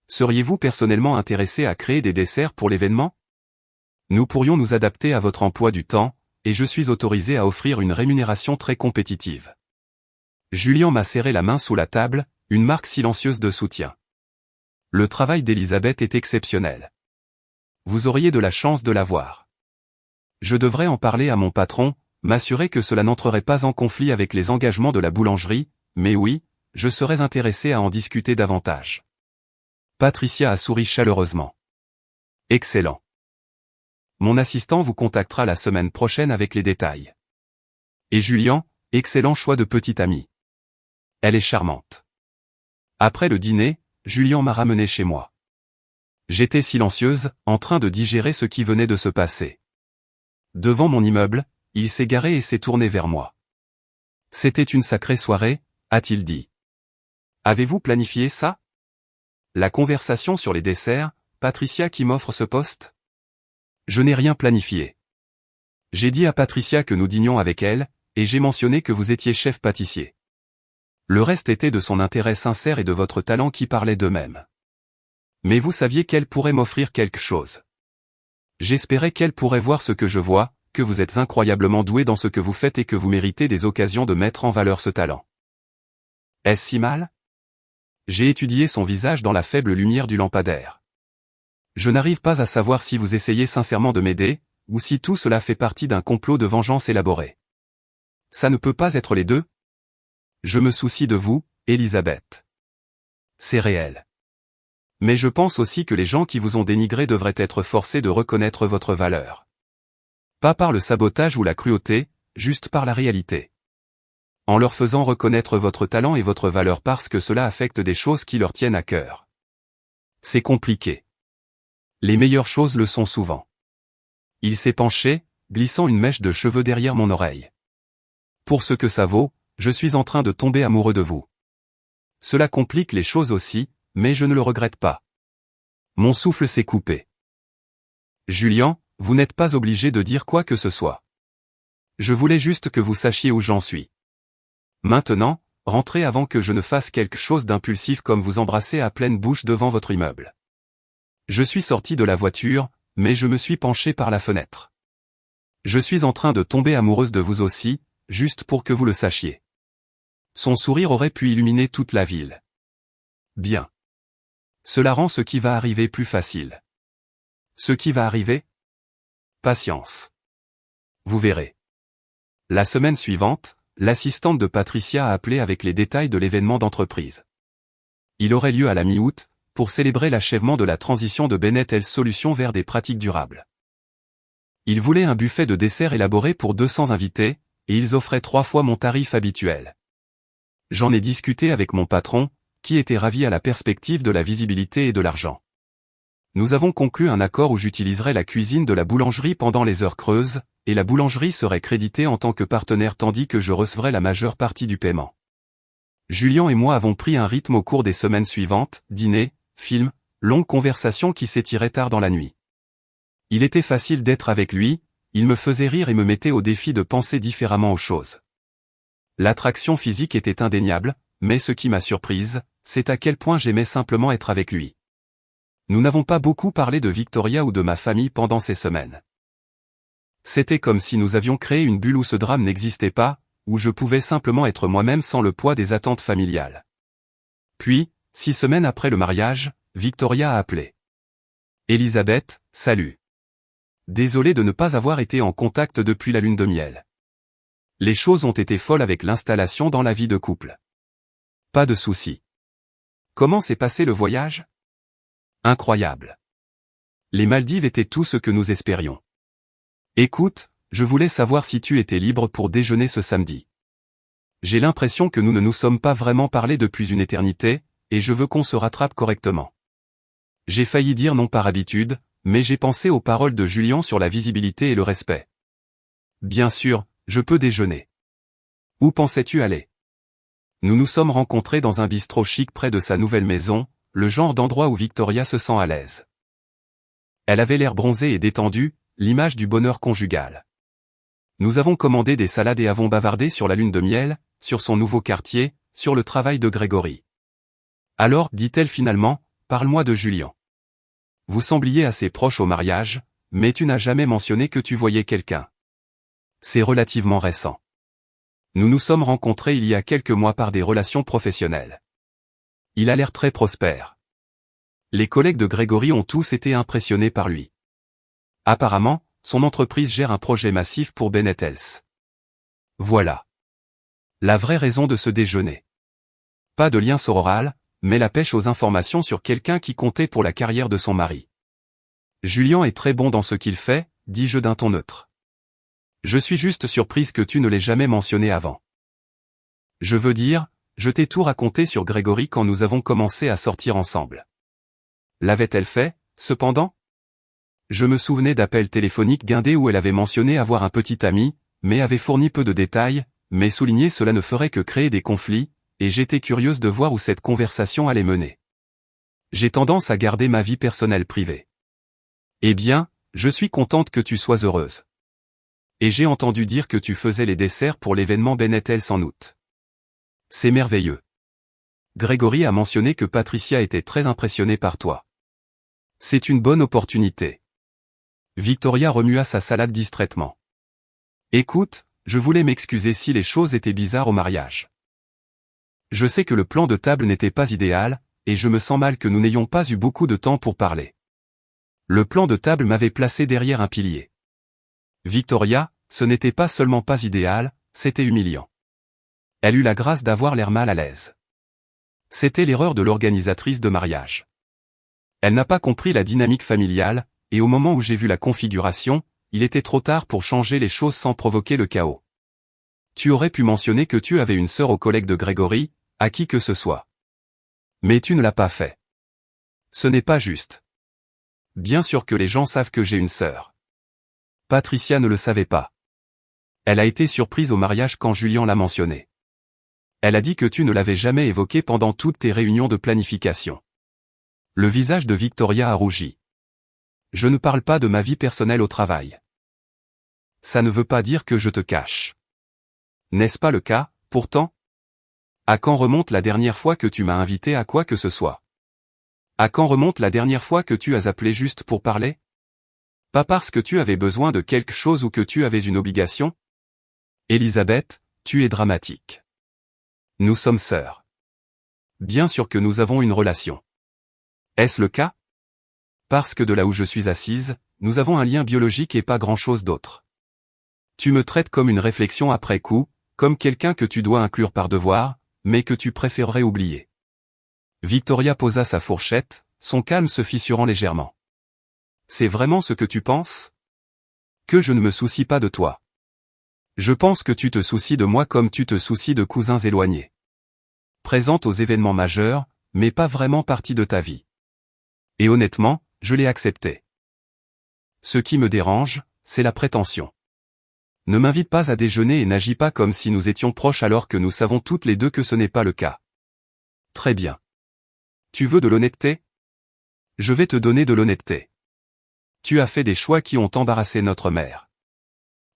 Seriez-vous personnellement intéressé à créer des desserts pour l'événement? Nous pourrions nous adapter à votre emploi du temps, et je suis autorisé à offrir une rémunération très compétitive. Julien m'a serré la main sous la table, une marque silencieuse de soutien. Le travail d'Elisabeth est exceptionnel. Vous auriez de la chance de la voir. Je devrais en parler à mon patron, m'assurer que cela n'entrerait pas en conflit avec les engagements de la boulangerie, mais oui, je serais intéressé à en discuter davantage. Patricia a souri chaleureusement. Excellent. Mon assistant vous contactera la semaine prochaine avec les détails. Et Julien, excellent choix de petite amie. Elle est charmante. Après le dîner, Julien m'a ramené chez moi. J'étais silencieuse, en train de digérer ce qui venait de se passer. Devant mon immeuble, il s'est garé et s'est tourné vers moi. C'était une sacrée soirée, a-t-il dit. Avez-vous planifié ça? La conversation sur les desserts, Patricia qui m'offre ce poste? Je n'ai rien planifié. J'ai dit à Patricia que nous dînions avec elle, et j'ai mentionné que vous étiez chef pâtissier. Le reste était de son intérêt sincère et de votre talent qui parlaient d'eux-mêmes. Mais vous saviez qu'elle pourrait m'offrir quelque chose. J'espérais qu'elle pourrait voir ce que je vois, que vous êtes incroyablement doué dans ce que vous faites et que vous méritez des occasions de mettre en valeur ce talent. Est-ce si mal? J'ai étudié son visage dans la faible lumière du lampadaire. Je n'arrive pas à savoir si vous essayez sincèrement de m'aider, ou si tout cela fait partie d'un complot de vengeance élaboré. Ça ne peut pas être les deux? Je me soucie de vous, Elisabeth. C'est réel. Mais je pense aussi que les gens qui vous ont dénigré devraient être forcés de reconnaître votre valeur. Pas par le sabotage ou la cruauté, juste par la réalité. En leur faisant reconnaître votre talent et votre valeur parce que cela affecte des choses qui leur tiennent à cœur. C'est compliqué. Les meilleures choses le sont souvent. Il s'est penché, glissant une mèche de cheveux derrière mon oreille. Pour ce que ça vaut, je suis en train de tomber amoureux de vous. Cela complique les choses aussi, mais je ne le regrette pas. Mon souffle s'est coupé. Julien, vous n'êtes pas obligé de dire quoi que ce soit. Je voulais juste que vous sachiez où j'en suis. Maintenant, rentrez avant que je ne fasse quelque chose d'impulsif comme vous embrasser à pleine bouche devant votre immeuble. Je suis sorti de la voiture, mais je me suis penché par la fenêtre. Je suis en train de tomber amoureuse de vous aussi, juste pour que vous le sachiez. Son sourire aurait pu illuminer toute la ville. Bien. Cela rend ce qui va arriver plus facile. Ce qui va arriver? Patience. Vous verrez. La semaine suivante, l'assistante de Patricia a appelé avec les détails de l'événement d'entreprise. Il aurait lieu à la mi-août, pour célébrer l'achèvement de la transition de Bennett Health Solutions vers des pratiques durables. Ils voulaient un buffet de dessert élaboré pour 200 invités, et ils offraient 3 fois mon tarif habituel. J'en ai discuté avec mon patron, qui était ravi à la perspective de la visibilité et de l'argent. Nous avons conclu un accord où j'utiliserai la cuisine de la boulangerie pendant les heures creuses, et la boulangerie serait créditée en tant que partenaire tandis que je recevrai la majeure partie du paiement. Julien et moi avons pris un rythme au cours des semaines suivantes, dîner, film, longues conversations qui s'étiraient tard dans la nuit. Il était facile d'être avec lui, il me faisait rire et me mettait au défi de penser différemment aux choses. L'attraction physique était indéniable, mais ce qui m'a surprise, c'est à quel point j'aimais simplement être avec lui. Nous n'avons pas beaucoup parlé de Victoria ou de ma famille pendant ces semaines. C'était comme si nous avions créé une bulle où ce drame n'existait pas, où je pouvais simplement être moi-même sans le poids des attentes familiales. Puis, 6 semaines après le mariage, Victoria a appelé. Elisabeth, salut. Désolé de ne pas avoir été en contact depuis la lune de miel. Les choses ont été folles avec l'installation dans la vie de couple. Pas de soucis. Comment s'est passé le voyage? Incroyable. Les Maldives étaient tout ce que nous espérions. Écoute, je voulais savoir si tu étais libre pour déjeuner ce samedi. J'ai l'impression que nous ne nous sommes pas vraiment parlé depuis une éternité, et je veux qu'on se rattrape correctement. J'ai failli dire non par habitude, mais j'ai pensé aux paroles de Julien sur la visibilité et le respect. Bien sûr, je peux déjeuner. Où pensais-tu aller? Nous nous sommes rencontrés dans un bistrot chic près de sa nouvelle maison, le genre d'endroit où Victoria se sent à l'aise. Elle avait l'air bronzée et détendue, l'image du bonheur conjugal. Nous avons commandé des salades et avons bavardé sur la lune de miel, sur son nouveau quartier, sur le travail de Grégory. Alors, dit-elle finalement, parle-moi de Julien. Vous sembliez assez proches au mariage, mais tu n'as jamais mentionné que tu voyais quelqu'un. C'est relativement récent. Nous nous sommes rencontrés il y a quelques mois par des relations professionnelles. Il a l'air très prospère. Les collègues de Grégory ont tous été impressionnés par lui. Apparemment, son entreprise gère un projet massif pour Bennett Health. Voilà. La vraie raison de ce déjeuner. Pas de lien sororal, mais la pêche aux informations sur quelqu'un qui comptait pour la carrière de son mari. Julien est très bon dans ce qu'il fait, dis-je d'un ton neutre. Je suis juste surprise que tu ne l'aies jamais mentionné avant. Je veux dire, je t'ai tout raconté sur Grégory quand nous avons commencé à sortir ensemble. L'avait-elle fait, cependant? Je me souvenais d'appels téléphoniques guindés où elle avait mentionné avoir un petit ami, mais avait fourni peu de détails, mais souligné cela ne ferait que créer des conflits, et j'étais curieuse de voir où cette conversation allait mener. J'ai tendance à garder ma vie personnelle privée. Eh bien, je suis contente que tu sois heureuse. Et j'ai entendu dire que tu faisais les desserts pour l'événement Bennett Health en août. C'est merveilleux. Grégory a mentionné que Patricia était très impressionnée par toi. C'est une bonne opportunité. Victoria remua sa salade distraitement. Écoute, je voulais m'excuser si les choses étaient bizarres au mariage. Je sais que le plan de table n'était pas idéal, et je me sens mal que nous n'ayons pas eu beaucoup de temps pour parler. Le plan de table m'avait placé derrière un pilier. Victoria, ce n'était pas seulement pas idéal, c'était humiliant. Elle eut la grâce d'avoir l'air mal à l'aise. C'était l'erreur de l'organisatrice de mariage. Elle n'a pas compris la dynamique familiale, et au moment où j'ai vu la configuration, il était trop tard pour changer les choses sans provoquer le chaos. Tu aurais pu mentionner que tu avais une sœur au collègue de Grégory, à qui que ce soit. Mais tu ne l'as pas fait. Ce n'est pas juste. Bien sûr que les gens savent que j'ai une sœur. Patricia ne le savait pas. Elle a été surprise au mariage quand Julien l'a mentionné. Elle a dit que tu ne l'avais jamais évoqué pendant toutes tes réunions de planification. Le visage de Victoria a rougi. Je ne parle pas de ma vie personnelle au travail. Ça ne veut pas dire que je te cache. N'est-ce pas le cas, pourtant? À quand remonte la dernière fois que tu m'as invité à quoi que ce soit? À quand remonte la dernière fois que tu as appelé juste pour parler? Pas parce que tu avais besoin de quelque chose ou que tu avais une obligation? Elisabeth, tu es dramatique. Nous sommes sœurs. Bien sûr que nous avons une relation. Est-ce le cas? Parce que de là où je suis assise, nous avons un lien biologique et pas grand-chose d'autre. Tu me traites comme une réflexion après coup, comme quelqu'un que tu dois inclure par devoir, mais que tu préférerais oublier. Victoria posa sa fourchette, son calme se fissurant légèrement. C'est vraiment ce que tu penses? Que je ne me soucie pas de toi. Je pense que tu te soucies de moi comme tu te soucies de cousins éloignés. Présente aux événements majeurs, mais pas vraiment partie de ta vie. Et honnêtement, je l'ai accepté. Ce qui me dérange, c'est la prétention. Ne m'invite pas à déjeuner et n'agis pas comme si nous étions proches alors que nous savons toutes les deux que ce n'est pas le cas. Très bien. Tu veux de l'honnêteté? Je vais te donner de l'honnêteté. Tu as fait des choix qui ont embarrassé notre mère.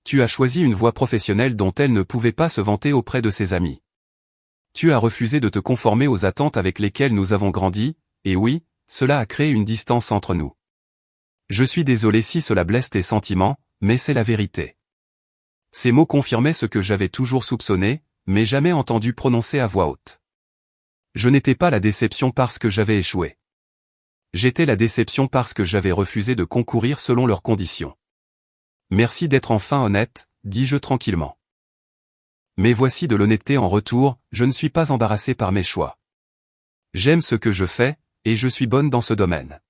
Tu as choisi une voie professionnelle dont elle ne pouvait pas se vanter auprès de ses amis. Tu as refusé de te conformer aux attentes avec lesquelles nous avons grandi, et oui, cela a créé une distance entre nous. Je suis désolé si cela blesse tes sentiments, mais c'est la vérité. Ces mots confirmaient ce que j'avais toujours soupçonné, mais jamais entendu prononcer à voix haute. Je n'étais pas la déception parce que j'avais échoué. J'étais la déception parce que j'avais refusé de concourir selon leurs conditions. Merci d'être enfin honnête, dis-je tranquillement. Mais voici de l'honnêteté en retour, je ne suis pas embarrassé par mes choix. J'aime ce que je fais, et je suis bonne dans ce domaine.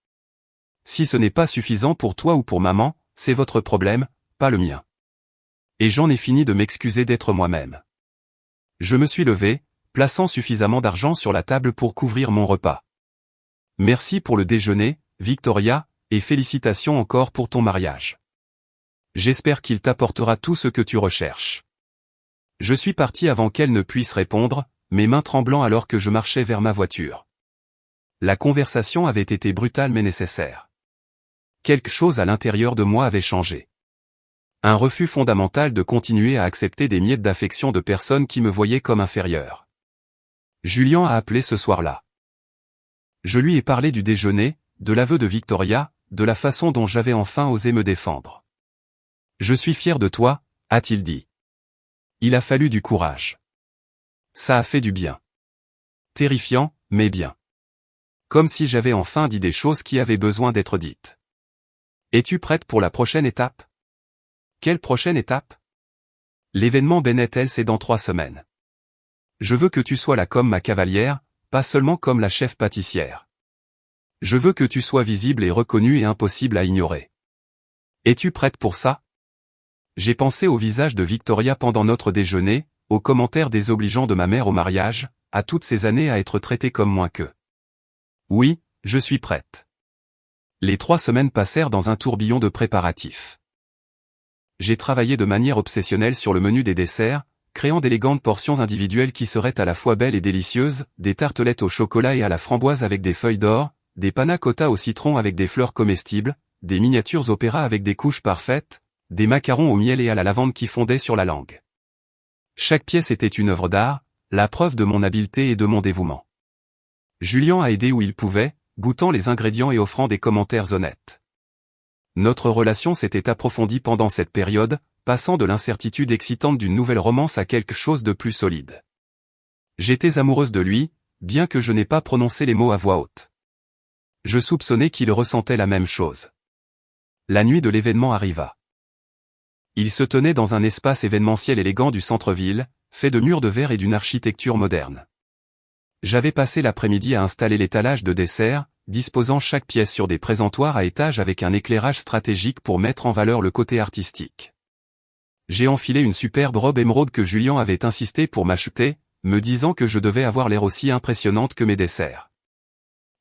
Si ce n'est pas suffisant pour toi ou pour maman, c'est votre problème, pas le mien. Et j'en ai fini de m'excuser d'être moi-même. Je me suis levé, plaçant suffisamment d'argent sur la table pour couvrir mon repas. Merci pour le déjeuner, Victoria, et félicitations encore pour ton mariage. J'espère qu'il t'apportera tout ce que tu recherches. Je suis parti avant qu'elle ne puisse répondre, mes mains tremblant alors que je marchais vers ma voiture. La conversation avait été brutale mais nécessaire. Quelque chose à l'intérieur de moi avait changé. Un refus fondamental de continuer à accepter des miettes d'affection de personnes qui me voyaient comme inférieur. Julien a appelé ce soir-là. Je lui ai parlé du déjeuner, de l'aveu de Victoria, de la façon dont j'avais enfin osé me défendre. « Je suis fier de toi », a-t-il dit. Il a fallu du courage. Ça a fait du bien. Terrifiant, mais bien. Comme si j'avais enfin dit des choses qui avaient besoin d'être dites. Es-tu prête pour la prochaine étape? Quelle prochaine étape? L'événement Bennett, c'est dans 3 semaines. Je veux que tu sois là comme ma cavalière, pas seulement comme la chef pâtissière. Je veux que tu sois visible et reconnue et impossible à ignorer. Es-tu prête pour ça? J'ai pensé au visage de Victoria pendant notre déjeuner, aux commentaires désobligeants de ma mère au mariage, à toutes ces années à être traitée comme moins que. Oui, je suis prête. Les 3 semaines passèrent dans un tourbillon de préparatifs. J'ai travaillé de manière obsessionnelle sur le menu des desserts, créant d'élégantes portions individuelles qui seraient à la fois belles et délicieuses, des tartelettes au chocolat et à la framboise avec des feuilles d'or, des panna cotta au citron avec des fleurs comestibles, des miniatures opéra avec des couches parfaites, des macarons au miel et à la lavande qui fondaient sur la langue. Chaque pièce était une œuvre d'art, la preuve de mon habileté et de mon dévouement. Julien a aidé où il pouvait, goûtant les ingrédients et offrant des commentaires honnêtes. Notre relation s'était approfondie pendant cette période, passant de l'incertitude excitante d'une nouvelle romance à quelque chose de plus solide. J'étais amoureuse de lui, bien que je n'ai pas prononcé les mots à voix haute. Je soupçonnais qu'il ressentait la même chose. La nuit de l'événement arriva. Il se tenait dans un espace événementiel élégant du centre-ville, fait de murs de verre et d'une architecture moderne. J'avais passé l'après-midi à installer l'étalage de desserts, disposant chaque pièce sur des présentoirs à étages avec un éclairage stratégique pour mettre en valeur le côté artistique. J'ai enfilé une superbe robe émeraude que Julien avait insisté pour m'acheter, me disant que je devais avoir l'air aussi impressionnante que mes desserts.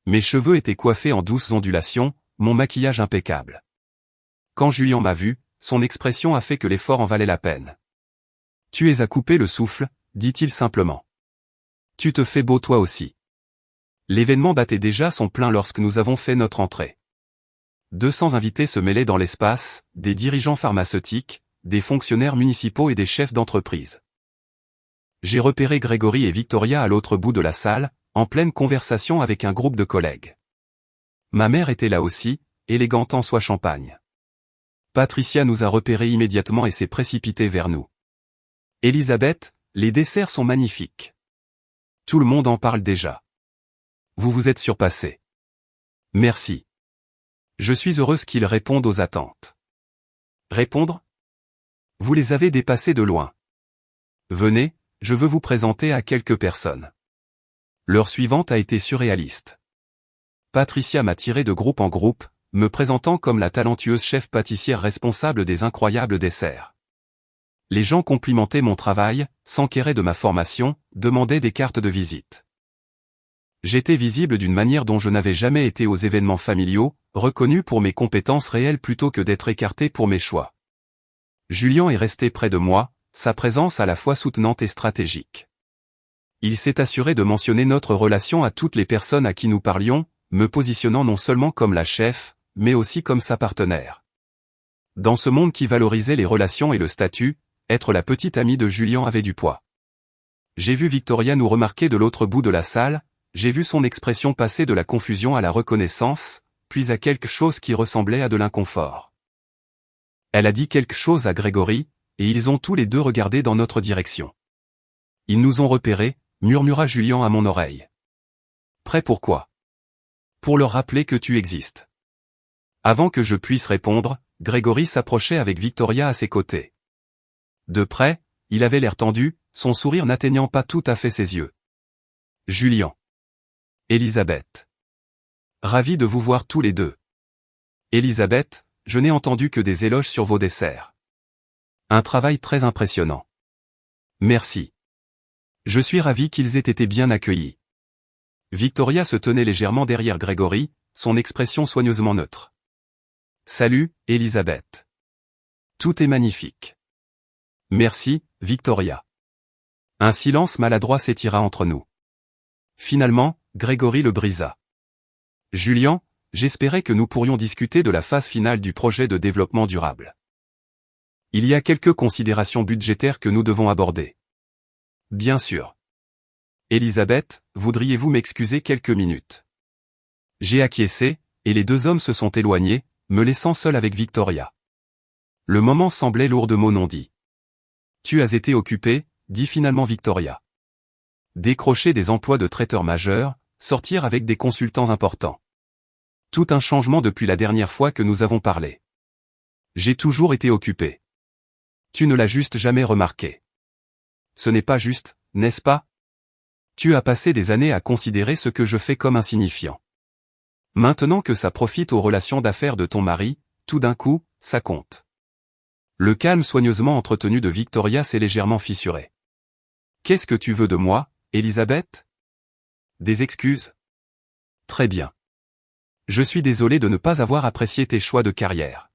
Mes cheveux étaient coiffés en douces ondulations, mon maquillage impeccable. Quand Julien m'a vu, son expression a fait que l'effort en valait la peine. « Tu es à couper le souffle », dit-il simplement. « Tu te fais beau toi aussi. » L'événement battait déjà son plein lorsque nous avons fait notre entrée. 200 invités se mêlaient dans l'espace, des dirigeants pharmaceutiques, des fonctionnaires municipaux et des chefs d'entreprise. J'ai repéré Grégory et Victoria à l'autre bout de la salle, en pleine conversation avec un groupe de collègues. Ma mère était là aussi, élégante en soie champagne. Patricia nous a repérés immédiatement et s'est précipitée vers nous. « Elisabeth, les desserts sont magnifiques. Tout le monde en parle déjà. Vous vous êtes surpassée. Merci. Je suis heureuse qu'ils répondent aux attentes. » Répondre? Vous les avez dépassés de loin. Venez, je veux vous présenter à quelques personnes. L'heure suivante a été surréaliste. Patricia m'a tiré de groupe en groupe, me présentant comme la talentueuse chef pâtissière responsable des incroyables desserts. Les gens complimentaient mon travail, s'enquéraient de ma formation, demandaient des cartes de visite. J'étais visible d'une manière dont je n'avais jamais été aux événements familiaux, reconnu pour mes compétences réelles plutôt que d'être écarté pour mes choix. Julien est resté près de moi, sa présence à la fois soutenante et stratégique. Il s'est assuré de mentionner notre relation à toutes les personnes à qui nous parlions, me positionnant non seulement comme la chef, mais aussi comme sa partenaire. Dans ce monde qui valorisait les relations et le statut, être la petite amie de Julien avait du poids. J'ai vu Victoria nous remarquer de l'autre bout de la salle, j'ai vu son expression passer de la confusion à la reconnaissance, puis à quelque chose qui ressemblait à de l'inconfort. Elle a dit quelque chose à Grégory, et ils ont tous les deux regardé dans notre direction. Ils nous ont repérés, murmura Julien à mon oreille. Prêt pour quoi? Pour leur rappeler que tu existes. Avant que je puisse répondre, Grégory s'approchait avec Victoria à ses côtés. De près, il avait l'air tendu, son sourire n'atteignant pas tout à fait ses yeux. Julien. Elisabeth. Ravi de vous voir tous les deux. Elisabeth, je n'ai entendu que des éloges sur vos desserts. Un travail très impressionnant. Merci. Je suis ravi qu'ils aient été bien accueillis. Victoria se tenait légèrement derrière Grégory, son expression soigneusement neutre. Salut, Elisabeth. Tout est magnifique. Merci, Victoria. Un silence maladroit s'étira entre nous. Finalement, Grégory le brisa. Julien, j'espérais que nous pourrions discuter de la phase finale du projet de développement durable. Il y a quelques considérations budgétaires que nous devons aborder. Bien sûr. Elisabeth, voudriez-vous m'excuser quelques minutes? J'ai acquiescé, et les deux hommes se sont éloignés, me laissant seul avec Victoria. Le moment semblait lourd de mots non dits. Tu as été occupé, dit finalement Victoria. Décrocher des emplois de traiteur majeur, sortir avec des consultants importants. Tout un changement depuis la dernière fois que nous avons parlé. J'ai toujours été occupé. Tu ne l'as juste jamais remarqué. Ce n'est pas juste, n'est-ce pas? Tu as passé des années à considérer ce que je fais comme insignifiant. Maintenant que ça profite aux relations d'affaires de ton mari, tout d'un coup, ça compte. Le calme soigneusement entretenu de Victoria s'est légèrement fissuré. Qu'est-ce que tu veux de moi, Elisabeth? Des excuses? Très bien. Je suis désolé de ne pas avoir apprécié tes choix de carrière.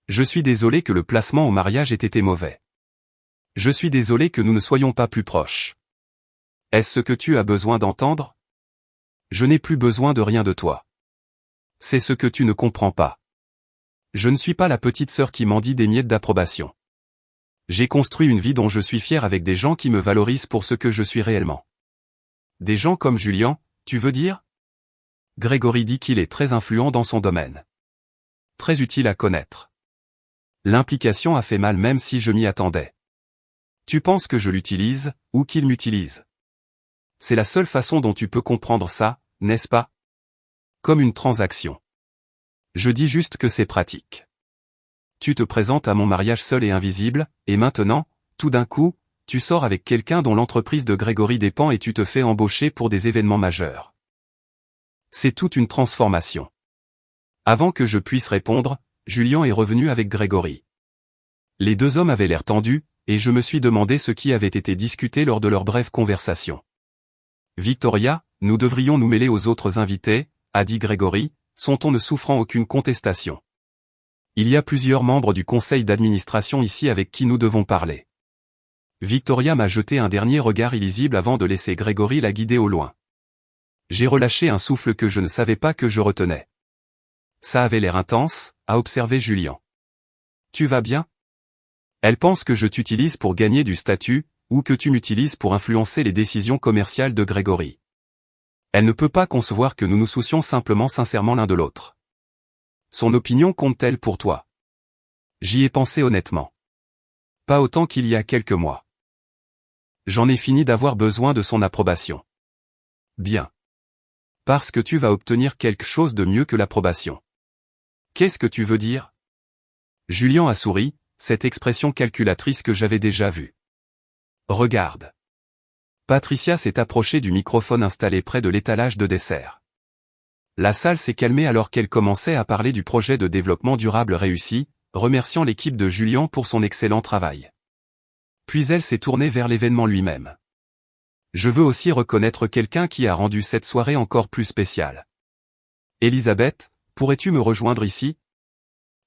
Je suis désolé que le placement au mariage ait été mauvais. Je suis désolé que nous ne soyons pas plus proches. Est-ce ce que tu as besoin d'entendre? Je n'ai plus besoin de rien de toi. C'est ce que tu ne comprends pas. Je ne suis pas la petite sœur qui mendie des miettes d'approbation. J'ai construit une vie dont je suis fier avec des gens qui me valorisent pour ce que je suis réellement. Des gens comme Julien, tu veux dire? Grégory dit qu'il est très influent dans son domaine. Très utile à connaître. L'implication a fait mal même si je m'y attendais. Tu penses que je l'utilise, ou qu'il m'utilise? C'est la seule façon dont tu peux comprendre ça, n'est-ce pas? Comme une transaction. Je dis juste que c'est pratique. Tu te présentes à mon mariage seul et invisible, et maintenant, tout d'un coup, tu sors avec quelqu'un dont l'entreprise de Grégory dépend et tu te fais embaucher pour des événements majeurs. C'est toute une transformation. Avant que je puisse répondre, Julien est revenu avec Grégory. Les deux hommes avaient l'air tendus, et je me suis demandé ce qui avait été discuté lors de leur brève conversation. Victoria, nous devrions nous mêler aux autres invités, a dit Grégory, son ton ne souffrant aucune contestation. Il y a plusieurs membres du conseil d'administration ici avec qui nous devons parler. Victoria m'a jeté un dernier regard illisible avant de laisser Grégory la guider au loin. J'ai relâché un souffle que je ne savais pas que je retenais. Ça avait l'air intense, a observé Julien. Tu vas bien? Elle pense que je t'utilise pour gagner du statut, ou que tu m'utilises pour influencer les décisions commerciales de Grégory. Elle ne peut pas concevoir que nous nous soucions simplement sincèrement l'un de l'autre. Son opinion compte-t-elle pour toi? J'y ai pensé honnêtement. Pas autant qu'il y a quelques mois. J'en ai fini d'avoir besoin de son approbation. Bien. Parce que tu vas obtenir quelque chose de mieux que l'approbation. Qu'est-ce que tu veux dire? Julien a souri, cette expression calculatrice que j'avais déjà vue. Regarde. Patricia s'est approchée du microphone installé près de l'étalage de dessert. La salle s'est calmée alors qu'elle commençait à parler du projet de développement durable réussi, remerciant l'équipe de Julien pour son excellent travail. Puis elle s'est tournée vers l'événement lui-même. Je veux aussi reconnaître quelqu'un qui a rendu cette soirée encore plus spéciale. Elisabeth, pourrais-tu me rejoindre ici?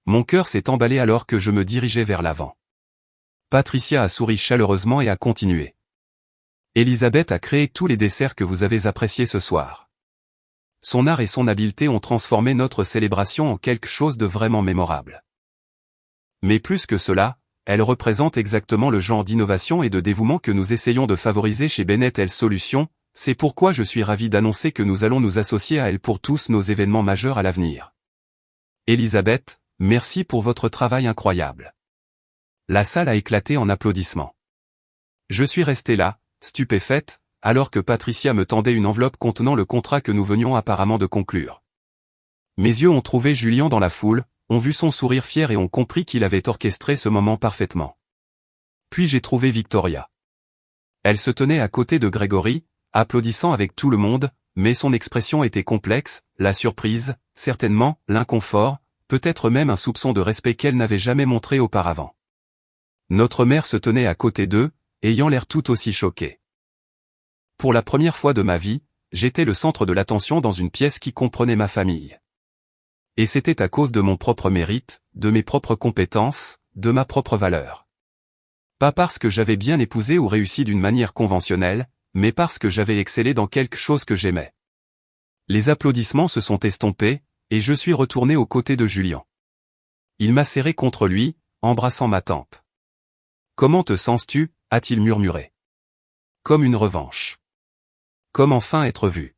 Mon cœur s'est emballé alors que je me dirigeais vers l'avant. Patricia a souri chaleureusement et a continué. Elisabeth a créé tous les desserts que vous avez appréciés ce soir. Son art et son habileté ont transformé notre célébration en quelque chose de vraiment mémorable. Mais plus que cela, elle représente exactement le genre d'innovation et de dévouement que nous essayons de favoriser chez Bennett Health Solutions, c'est pourquoi je suis ravi d'annoncer que nous allons nous associer à elle pour tous nos événements majeurs à l'avenir. Elisabeth, merci pour votre travail incroyable. La salle a éclaté en applaudissements. Je suis restée là, stupéfaite, alors que Patricia me tendait une enveloppe contenant le contrat que nous venions apparemment de conclure. Mes yeux ont trouvé Julien dans la foule, ont vu son sourire fier et ont compris qu'il avait orchestré ce moment parfaitement. Puis j'ai trouvé Victoria. Elle se tenait à côté de Grégory, applaudissant avec tout le monde, mais son expression était complexe, la surprise, certainement, l'inconfort, peut-être même un soupçon de respect qu'elle n'avait jamais montré auparavant. Notre mère se tenait à côté d'eux, ayant l'air tout aussi choquée. Pour la première fois de ma vie, j'étais le centre de l'attention dans une pièce qui comprenait ma famille. Et c'était à cause de mon propre mérite, de mes propres compétences, de ma propre valeur. Pas parce que j'avais bien épousé ou réussi d'une manière conventionnelle, mais parce que j'avais excellé dans quelque chose que j'aimais. Les applaudissements se sont estompés, et je suis retourné aux côtés de Julien. Il m'a serré contre lui, embrassant ma tempe. « Comment te sens-tu » a-t-il murmuré. « Comme une revanche. Comme enfin être vu.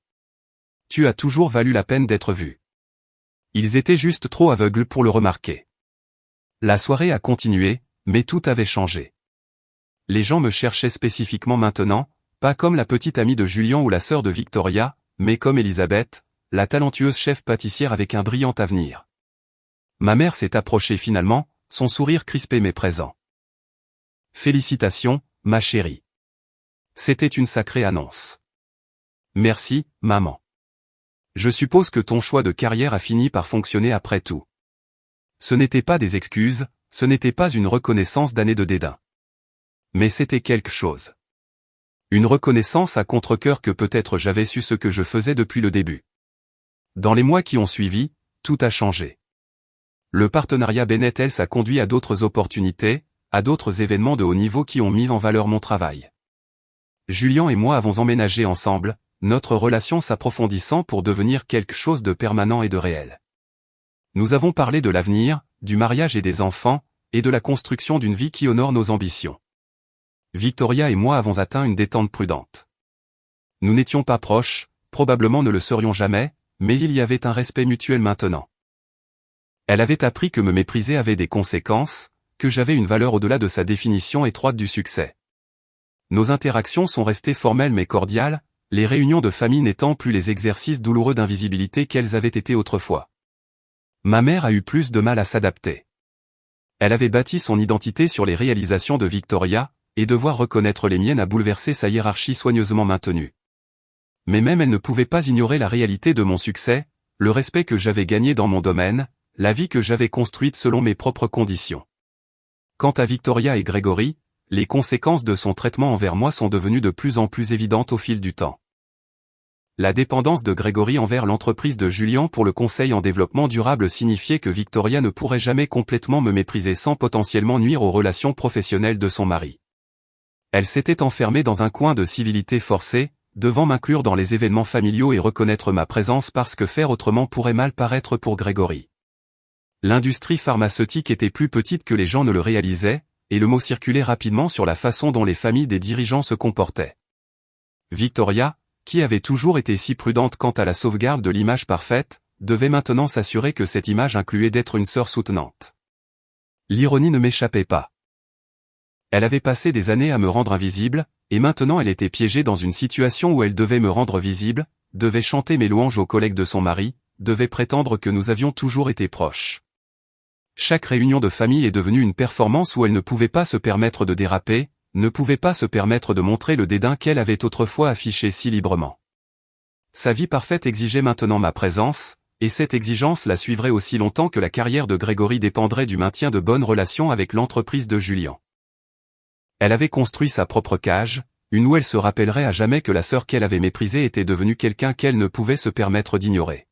Tu as toujours valu la peine d'être vu. » Ils étaient juste trop aveugles pour le remarquer. La soirée a continué, mais tout avait changé. Les gens me cherchaient spécifiquement maintenant, pas comme la petite amie de Julien ou la sœur de Victoria, mais comme Elisabeth, la talentueuse chef pâtissière avec un brillant avenir. Ma mère s'est approchée finalement, son sourire crispé mais présent. « Félicitations, ma chérie. C'était une sacrée annonce. »« Merci, maman. Je suppose que ton choix de carrière a fini par fonctionner après tout. » Ce n'étaient pas des excuses, ce n'était pas une reconnaissance d'années de dédain. Mais c'était quelque chose. Une reconnaissance à contre-cœur que peut-être j'avais su ce que je faisais depuis le début. Dans les mois qui ont suivi, tout a changé. Le partenariat Bennett-Ells a conduit à d'autres opportunités, à d'autres événements de haut niveau qui ont mis en valeur mon travail. Julien et moi avons emménagé ensemble, notre relation s'approfondissant pour devenir quelque chose de permanent et de réel. Nous avons parlé de l'avenir, du mariage et des enfants, et de la construction d'une vie qui honore nos ambitions. Victoria et moi avons atteint une détente prudente. Nous n'étions pas proches, probablement ne le serions jamais, mais il y avait un respect mutuel maintenant. Elle avait appris que me mépriser avait des conséquences, que j'avais une valeur au-delà de sa définition étroite du succès. Nos interactions sont restées formelles mais cordiales, les réunions de famille n'étant plus les exercices douloureux d'invisibilité qu'elles avaient été autrefois. Ma mère a eu plus de mal à s'adapter. Elle avait bâti son identité sur les réalisations de Victoria, et devoir reconnaître les miennes a bouleversé sa hiérarchie soigneusement maintenue. Mais même elle ne pouvait pas ignorer la réalité de mon succès, le respect que j'avais gagné dans mon domaine, la vie que j'avais construite selon mes propres conditions. Quant à Victoria et Grégory, les conséquences de son traitement envers moi sont devenues de plus en plus évidentes au fil du temps. La dépendance de Grégory envers l'entreprise de Julien pour le conseil en développement durable signifiait que Victoria ne pourrait jamais complètement me mépriser sans potentiellement nuire aux relations professionnelles de son mari. Elle s'était enfermée dans un coin de civilité forcée, devant m'inclure dans les événements familiaux et reconnaître ma présence parce que faire autrement pourrait mal paraître pour Grégory. L'industrie pharmaceutique était plus petite que les gens ne le réalisaient, et le mot circulait rapidement sur la façon dont les familles des dirigeants se comportaient. Victoria, qui avait toujours été si prudente quant à la sauvegarde de l'image parfaite, devait maintenant s'assurer que cette image incluait d'être une sœur soutenante. L'ironie ne m'échappait pas. Elle avait passé des années à me rendre invisible, et maintenant elle était piégée dans une situation où elle devait me rendre visible, devait chanter mes louanges aux collègues de son mari, devait prétendre que nous avions toujours été proches. Chaque réunion de famille est devenue une performance où elle ne pouvait pas se permettre de déraper, ne pouvait pas se permettre de montrer le dédain qu'elle avait autrefois affiché si librement. Sa vie parfaite exigeait maintenant ma présence, et cette exigence la suivrait aussi longtemps que la carrière de Grégory dépendrait du maintien de bonnes relations avec l'entreprise de Julien. Elle avait construit sa propre cage, une où elle se rappellerait à jamais que la sœur qu'elle avait méprisée était devenue quelqu'un qu'elle ne pouvait se permettre d'ignorer.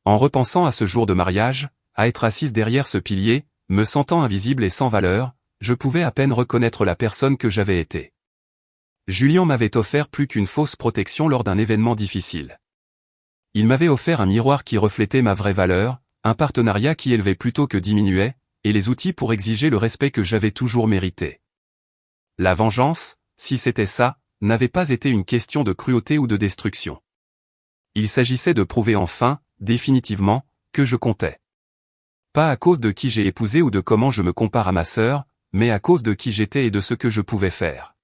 En repensant à ce jour de mariage, à être assise derrière ce pilier, me sentant invisible et sans valeur, je pouvais à peine reconnaître la personne que j'avais été. Julien m'avait offert plus qu'une fausse protection lors d'un événement difficile. Il m'avait offert un miroir qui reflétait ma vraie valeur, un partenariat qui élevait plutôt que diminuait, et les outils pour exiger le respect que j'avais toujours mérité. La vengeance, si c'était ça, n'avait pas été une question de cruauté ou de destruction. Il s'agissait de prouver enfin, définitivement, que je comptais. Pas à cause de qui j'ai épousé ou de comment je me compare à ma sœur, mais à cause de qui j'étais et de ce que je pouvais faire.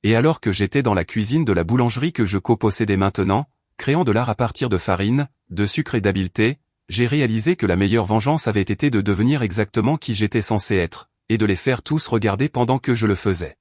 Et alors que j'étais dans la cuisine de la boulangerie que je copossédais maintenant, créant de l'art à partir de farine, de sucre et d'habileté, j'ai réalisé que la meilleure vengeance avait été de devenir exactement qui j'étais censé être, et de les faire tous regarder pendant que je le faisais.